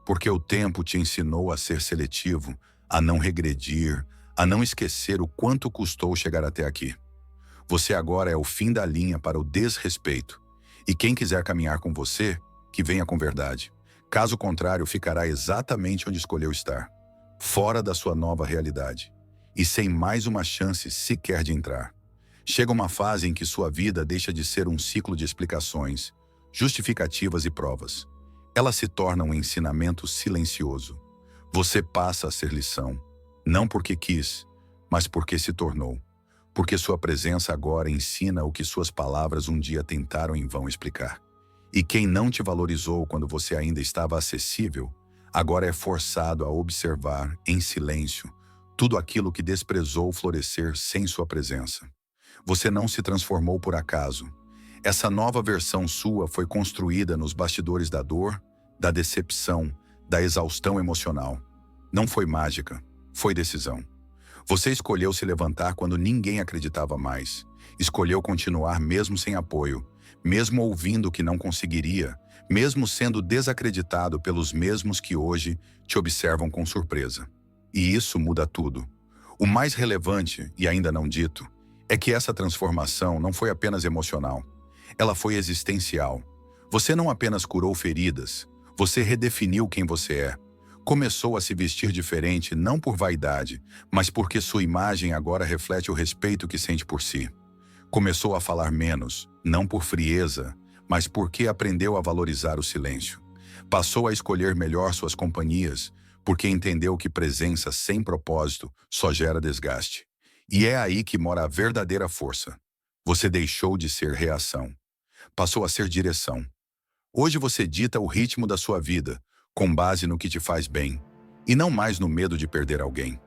Porque o tempo te ensinou a ser seletivo, a não regredir, a não esquecer o quanto custou chegar até aqui. Você agora é o fim da linha para o desrespeito. E quem quiser caminhar com você, que venha com verdade. Caso contrário, ficará exatamente onde escolheu estar, fora da sua nova realidade, e sem mais uma chance sequer de entrar. Chega uma fase em que sua vida deixa de ser um ciclo de explicações, justificativas e provas. Ela se torna um ensinamento silencioso. Você passa a ser lição, não porque quis, mas porque se tornou. Porque sua presença agora ensina o que suas palavras um dia tentaram em vão explicar. E quem não te valorizou quando você ainda estava acessível, agora é forçado a observar, em silêncio, tudo aquilo que desprezou florescer sem sua presença. Você não se transformou por acaso. Essa nova versão sua foi construída nos bastidores da dor, da decepção, da exaustão emocional. Não foi mágica, foi decisão. Você escolheu se levantar quando ninguém acreditava mais. Escolheu continuar mesmo sem apoio, mesmo ouvindo que não conseguiria, mesmo sendo desacreditado pelos mesmos que hoje te observam com surpresa. E isso muda tudo. O mais relevante, e ainda não dito, é que essa transformação não foi apenas emocional. Ela foi existencial. Você não apenas curou feridas, você redefiniu quem você é. Começou a se vestir diferente não por vaidade, mas porque sua imagem agora reflete o respeito que sente por si. Começou a falar menos, não por frieza, mas porque aprendeu a valorizar o silêncio. Passou a escolher melhor suas companhias, porque entendeu que presença sem propósito só gera desgaste. E é aí que mora a verdadeira força. Você deixou de ser reação, passou a ser direção. Hoje você dita o ritmo da sua vida, com base no que te faz bem, e não mais no medo de perder alguém.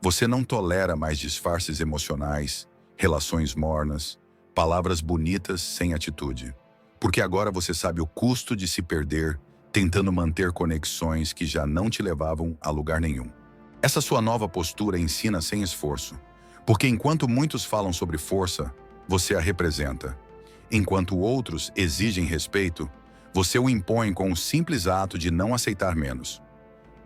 Você não tolera mais disfarces emocionais, relações mornas, palavras bonitas sem atitude. Porque agora você sabe o custo de se perder, tentando manter conexões que já não te levavam a lugar nenhum. Essa sua nova postura ensina sem esforço, porque enquanto muitos falam sobre força, você a representa. Enquanto outros exigem respeito, você o impõe com o simples ato de não aceitar menos.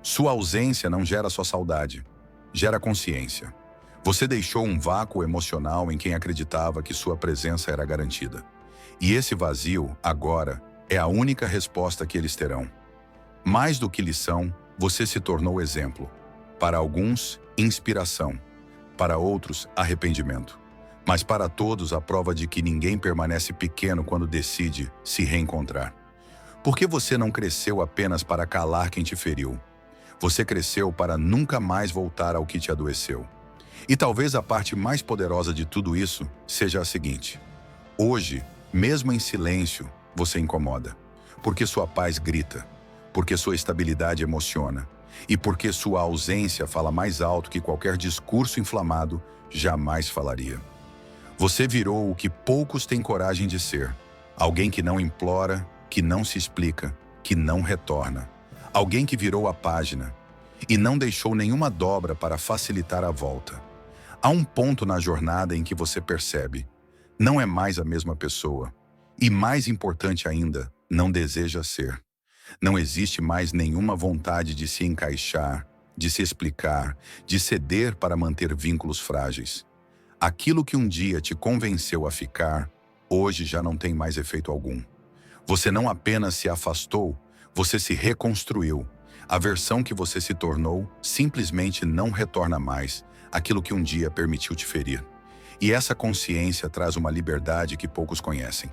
Sua ausência não gera só saudade, gera consciência. Você deixou um vácuo emocional em quem acreditava que sua presença era garantida. E esse vazio, agora, é a única resposta que eles terão. Mais do que lição, você se tornou exemplo. Para alguns, inspiração. Para outros, arrependimento. Mas para todos, a prova de que ninguém permanece pequeno quando decide se reencontrar. Porque você não cresceu apenas para calar quem te feriu. Você cresceu para nunca mais voltar ao que te adoeceu. E talvez a parte mais poderosa de tudo isso seja a seguinte. Hoje, mesmo em silêncio, você incomoda. Porque sua paz grita. Porque sua estabilidade emociona. E porque sua ausência fala mais alto que qualquer discurso inflamado jamais falaria. Você virou o que poucos têm coragem de ser. Alguém que não implora, que não se explica, que não retorna. Alguém que virou a página e não deixou nenhuma dobra para facilitar a volta. Há um ponto na jornada em que você percebe, não é mais a mesma pessoa. E mais importante ainda, não deseja ser. Não existe mais nenhuma vontade de se encaixar, de se explicar, de ceder para manter vínculos frágeis. Aquilo que um dia te convenceu a ficar, hoje já não tem mais efeito algum. Você não apenas se afastou, você se reconstruiu. A versão que você se tornou simplesmente não retorna mais aquilo que um dia permitiu te ferir. E essa consciência traz uma liberdade que poucos conhecem,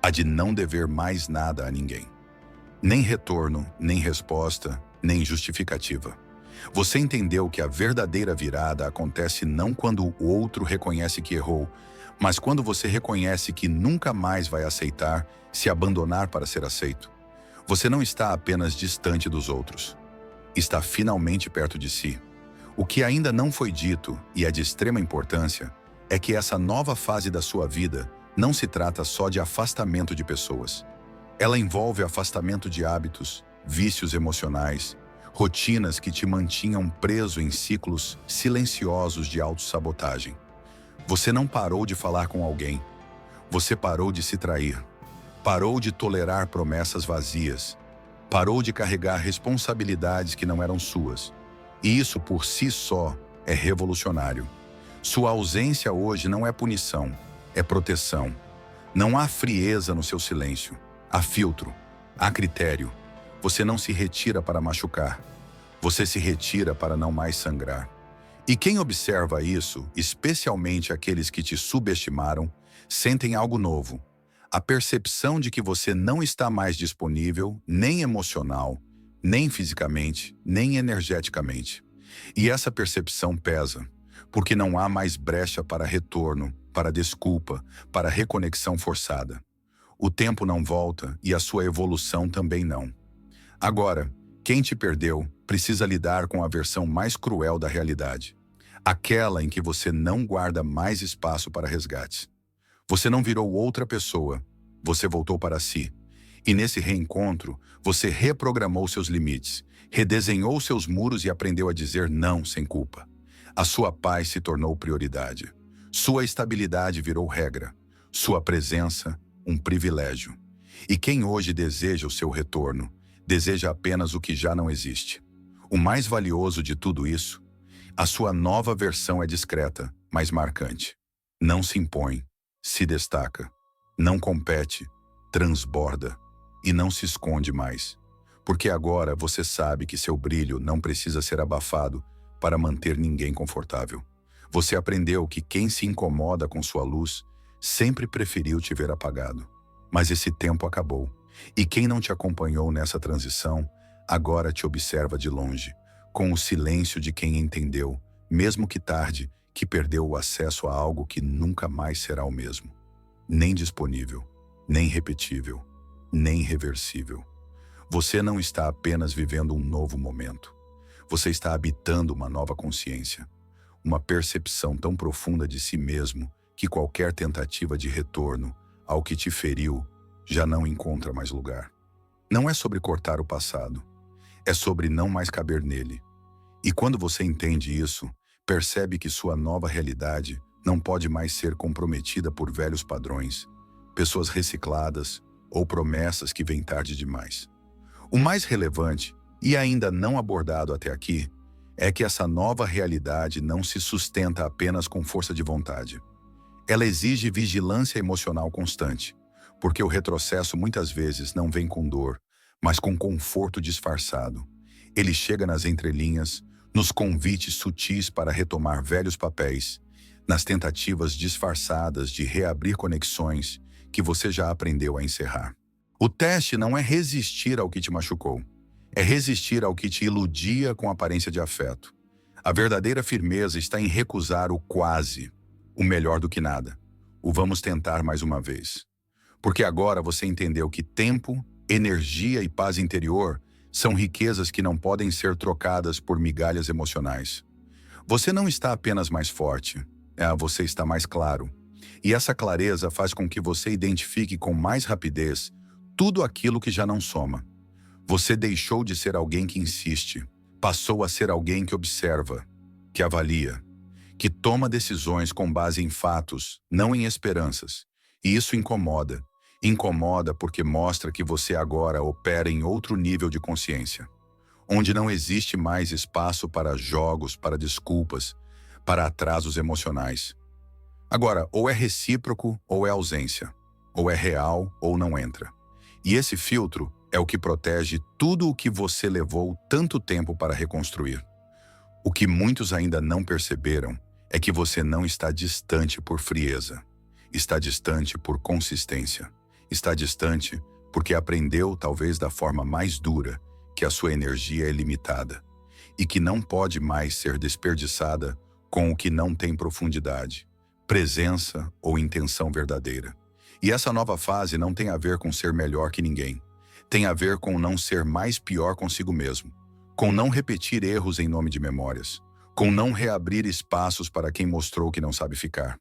a de não dever mais nada a ninguém. Nem retorno, nem resposta, nem justificativa. Você entendeu que a verdadeira virada acontece não quando o outro reconhece que errou, mas quando você reconhece que nunca mais vai aceitar se abandonar para ser aceito. Você não está apenas distante dos outros. Está finalmente perto de si. O que ainda não foi dito, e é de extrema importância, é que essa nova fase da sua vida não se trata só de afastamento de pessoas. Ela envolve afastamento de hábitos, vícios emocionais, rotinas que te mantinham preso em ciclos silenciosos de autossabotagem. Você não parou de falar com alguém. Você parou de se trair. Parou de tolerar promessas vazias. Parou de carregar responsabilidades que não eram suas. E isso por si só é revolucionário. Sua ausência hoje não é punição, é proteção. Não há frieza no seu silêncio. Há filtro. Há critério. Você não se retira para machucar. Você se retira para não mais sangrar. E quem observa isso, especialmente aqueles que te subestimaram, sentem algo novo. A percepção de que você não está mais disponível, nem emocional, nem fisicamente, nem energeticamente. E essa percepção pesa, porque não há mais brecha para retorno, para desculpa, para reconexão forçada. O tempo não volta e a sua evolução também não. Agora, quem te perdeu precisa lidar com a versão mais cruel da realidade. Aquela em que você não guarda mais espaço para resgates. Você não virou outra pessoa, você voltou para si. E nesse reencontro, você reprogramou seus limites, redesenhou seus muros e aprendeu a dizer não sem culpa. A sua paz se tornou prioridade. Sua estabilidade virou regra. Sua presença, um privilégio. E quem hoje deseja o seu retorno, deseja apenas o que já não existe. O mais valioso de tudo isso, a sua nova versão é discreta, mas marcante. Não se impõe, se destaca, não compete, transborda e não se esconde mais. Porque agora você sabe que seu brilho não precisa ser abafado para manter ninguém confortável. Você aprendeu que quem se incomoda com sua luz sempre preferiu te ver apagado. Mas esse tempo acabou. E quem não te acompanhou nessa transição, agora te observa de longe, com o silêncio de quem entendeu, mesmo que tarde, que perdeu o acesso a algo que nunca mais será o mesmo. Nem disponível, nem repetível, nem reversível. Você não está apenas vivendo um novo momento. Você está habitando uma nova consciência, uma percepção tão profunda de si mesmo que qualquer tentativa de retorno ao que te feriu já não encontra mais lugar. Não é sobre cortar o passado, é sobre não mais caber nele. E quando você entende isso, percebe que sua nova realidade não pode mais ser comprometida por velhos padrões, pessoas recicladas ou promessas que vêm tarde demais. O mais relevante, e ainda não abordado até aqui, é que essa nova realidade não se sustenta apenas com força de vontade. Ela exige vigilância emocional constante, porque o retrocesso muitas vezes não vem com dor, mas com conforto disfarçado. Ele chega nas entrelinhas, nos convites sutis para retomar velhos papéis, nas tentativas disfarçadas de reabrir conexões que você já aprendeu a encerrar. O teste não é resistir ao que te machucou, é resistir ao que te iludia com aparência de afeto. A verdadeira firmeza está em recusar o quase, o melhor do que nada, o vamos tentar mais uma vez. Porque agora você entendeu que tempo, energia e paz interior são riquezas que não podem ser trocadas por migalhas emocionais. Você não está apenas mais forte, você está mais claro. E essa clareza faz com que você identifique com mais rapidez tudo aquilo que já não soma. Você deixou de ser alguém que insiste, passou a ser alguém que observa, que avalia, que toma decisões com base em fatos, não em esperanças. E isso incomoda. Incomoda porque mostra que você agora opera em outro nível de consciência, onde não existe mais espaço para jogos, para desculpas, para atrasos emocionais. Agora, ou é recíproco ou é ausência, ou é real ou não entra. E esse filtro é o que protege tudo o que você levou tanto tempo para reconstruir. O que muitos ainda não perceberam é que você não está distante por frieza, está distante por consistência. Está distante porque aprendeu, talvez da forma mais dura, que a sua energia é limitada e que não pode mais ser desperdiçada com o que não tem profundidade, presença ou intenção verdadeira. E essa nova fase não tem a ver com ser melhor que ninguém. Tem a ver com não ser mais pior consigo mesmo, com não repetir erros em nome de memórias, com não reabrir espaços para quem mostrou que não sabe ficar.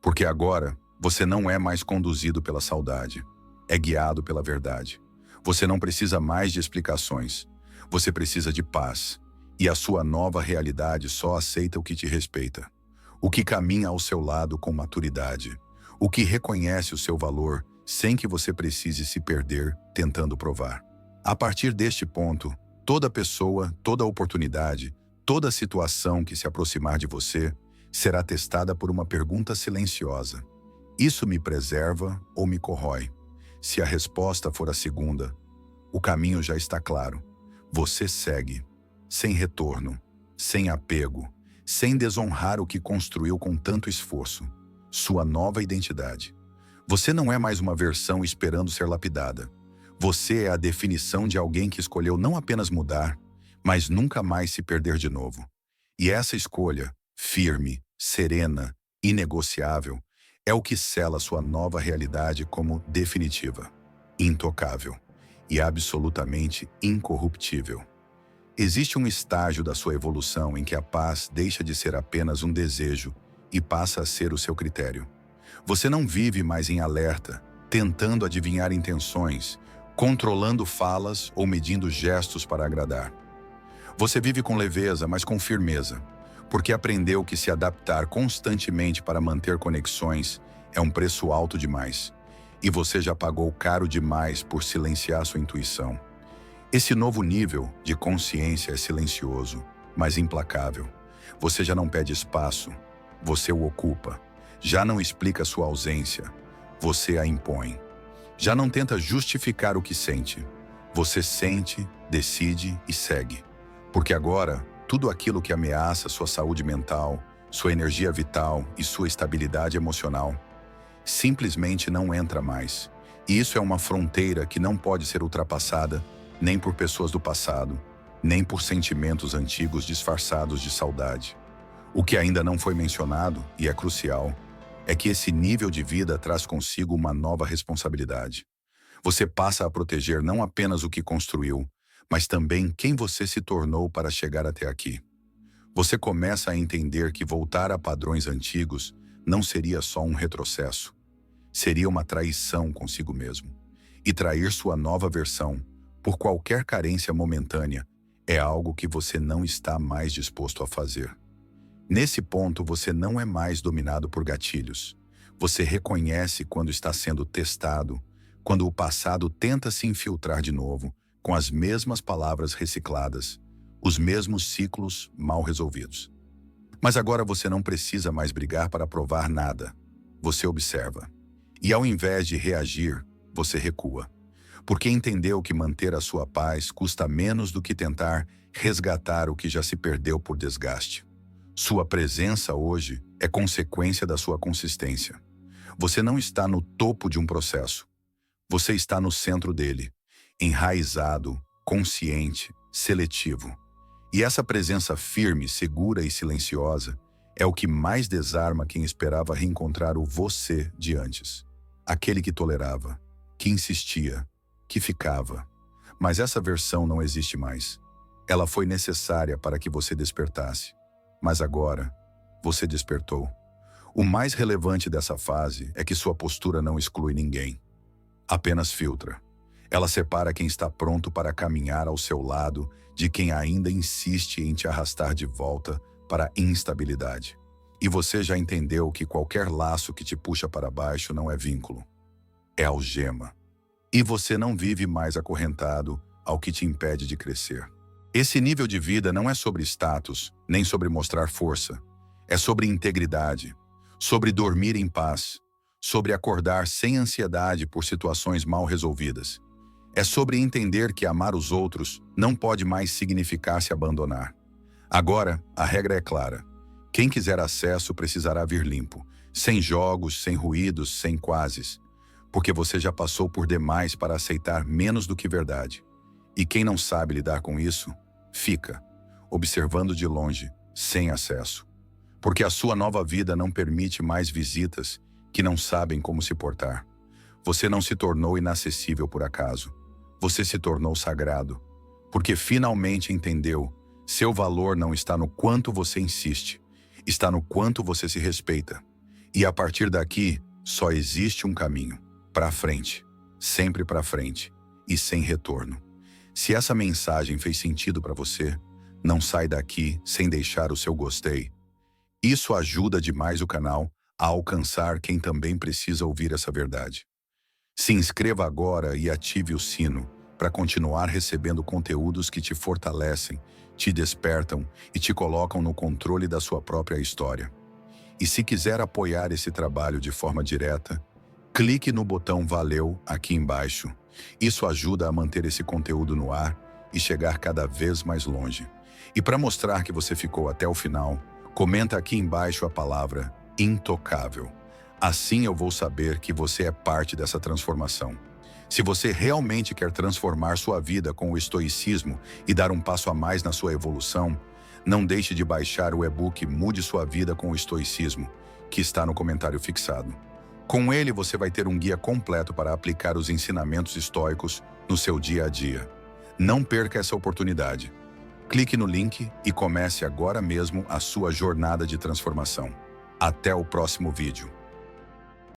Porque agora você não é mais conduzido pela saudade, é guiado pela verdade. Você não precisa mais de explicações, você precisa de paz. E a sua nova realidade só aceita o que te respeita, o que caminha ao seu lado com maturidade, o que reconhece o seu valor sem que você precise se perder tentando provar. A partir deste ponto, toda pessoa, toda oportunidade, toda situação que se aproximar de você será testada por uma pergunta silenciosa. Isso me preserva ou me corrói? Se a resposta for a segunda, o caminho já está claro. Você segue, sem retorno, sem apego, sem desonrar o que construiu com tanto esforço, sua nova identidade. Você não é mais uma versão esperando ser lapidada. Você é a definição de alguém que escolheu não apenas mudar, mas nunca mais se perder de novo. E essa escolha, firme, serena, inegociável, é o que sela sua nova realidade como definitiva, intocável e absolutamente incorruptível. Existe um estágio da sua evolução em que a paz deixa de ser apenas um desejo e passa a ser o seu critério. Você não vive mais em alerta, tentando adivinhar intenções, controlando falas ou medindo gestos para agradar. Você vive com leveza, mas com firmeza, porque aprendeu que se adaptar constantemente para manter conexões é um preço alto demais, e você já pagou caro demais por silenciar sua intuição. Esse novo nível de consciência é silencioso, mas implacável. Você já não pede espaço, você o ocupa. Já não explica sua ausência, você a impõe. Já não tenta justificar o que sente. Você sente, decide e segue. Porque agora, tudo aquilo que ameaça sua saúde mental, sua energia vital e sua estabilidade emocional, simplesmente não entra mais. E isso é uma fronteira que não pode ser ultrapassada nem por pessoas do passado, nem por sentimentos antigos disfarçados de saudade. O que ainda não foi mencionado, e é crucial, é que esse nível de vida traz consigo uma nova responsabilidade. Você passa a proteger não apenas o que construiu, mas também quem você se tornou para chegar até aqui. Você começa a entender que voltar a padrões antigos não seria só um retrocesso, seria uma traição consigo mesmo. E trair sua nova versão, por qualquer carência momentânea, é algo que você não está mais disposto a fazer. Nesse ponto, você não é mais dominado por gatilhos. Você reconhece quando está sendo testado, quando o passado tenta se infiltrar de novo, com as mesmas palavras recicladas, os mesmos ciclos mal resolvidos. Mas agora você não precisa mais brigar para provar nada. Você observa. E ao invés de reagir, você recua. Porque entendeu que manter a sua paz custa menos do que tentar resgatar o que já se perdeu por desgaste. Sua presença hoje é consequência da sua consistência. Você não está no topo de um processo. Você está no centro dele, enraizado, consciente, seletivo. E essa presença firme, segura e silenciosa é o que mais desarma quem esperava reencontrar o você de antes. Aquele que tolerava, que insistia, que ficava. Mas essa versão não existe mais. Ela foi necessária para que você despertasse. Mas agora, você despertou. O mais relevante dessa fase é que sua postura não exclui ninguém. Apenas filtra. Ela separa quem está pronto para caminhar ao seu lado de quem ainda insiste em te arrastar de volta para a instabilidade. E você já entendeu que qualquer laço que te puxa para baixo não é vínculo. É algema. E você não vive mais acorrentado ao que te impede de crescer. Esse nível de vida não é sobre status, nem sobre mostrar força. É sobre integridade, sobre dormir em paz, sobre acordar sem ansiedade por situações mal resolvidas. É sobre entender que amar os outros não pode mais significar se abandonar. Agora, a regra é clara. Quem quiser acesso precisará vir limpo, sem jogos, sem ruídos, sem quases, porque você já passou por demais para aceitar menos do que verdade. E quem não sabe lidar com isso, fica, observando de longe, sem acesso. Porque a sua nova vida não permite mais visitas que não sabem como se portar. Você não se tornou inacessível por acaso. Você se tornou sagrado, porque finalmente entendeu, seu valor não está no quanto você insiste, está no quanto você se respeita. E a partir daqui, só existe um caminho, para frente, sempre para frente, e sem retorno. Se essa mensagem fez sentido para você, não sai daqui sem deixar o seu gostei. Isso ajuda demais o canal a alcançar quem também precisa ouvir essa verdade. Se inscreva agora e ative o sino para continuar recebendo conteúdos que te fortalecem, te despertam e te colocam no controle da sua própria história. E se quiser apoiar esse trabalho de forma direta, clique no botão Valeu aqui embaixo. Isso ajuda a manter esse conteúdo no ar e chegar cada vez mais longe. E para mostrar que você ficou até o final, comenta aqui embaixo a palavra intocável. Assim eu vou saber que você é parte dessa transformação. Se você realmente quer transformar sua vida com o estoicismo e dar um passo a mais na sua evolução, não deixe de baixar o e-book Mude Sua Vida com o Estoicismo, que está no comentário fixado. Com ele você vai ter um guia completo para aplicar os ensinamentos estoicos no seu dia a dia. Não perca essa oportunidade. Clique no link e comece agora mesmo a sua jornada de transformação. Até o próximo vídeo.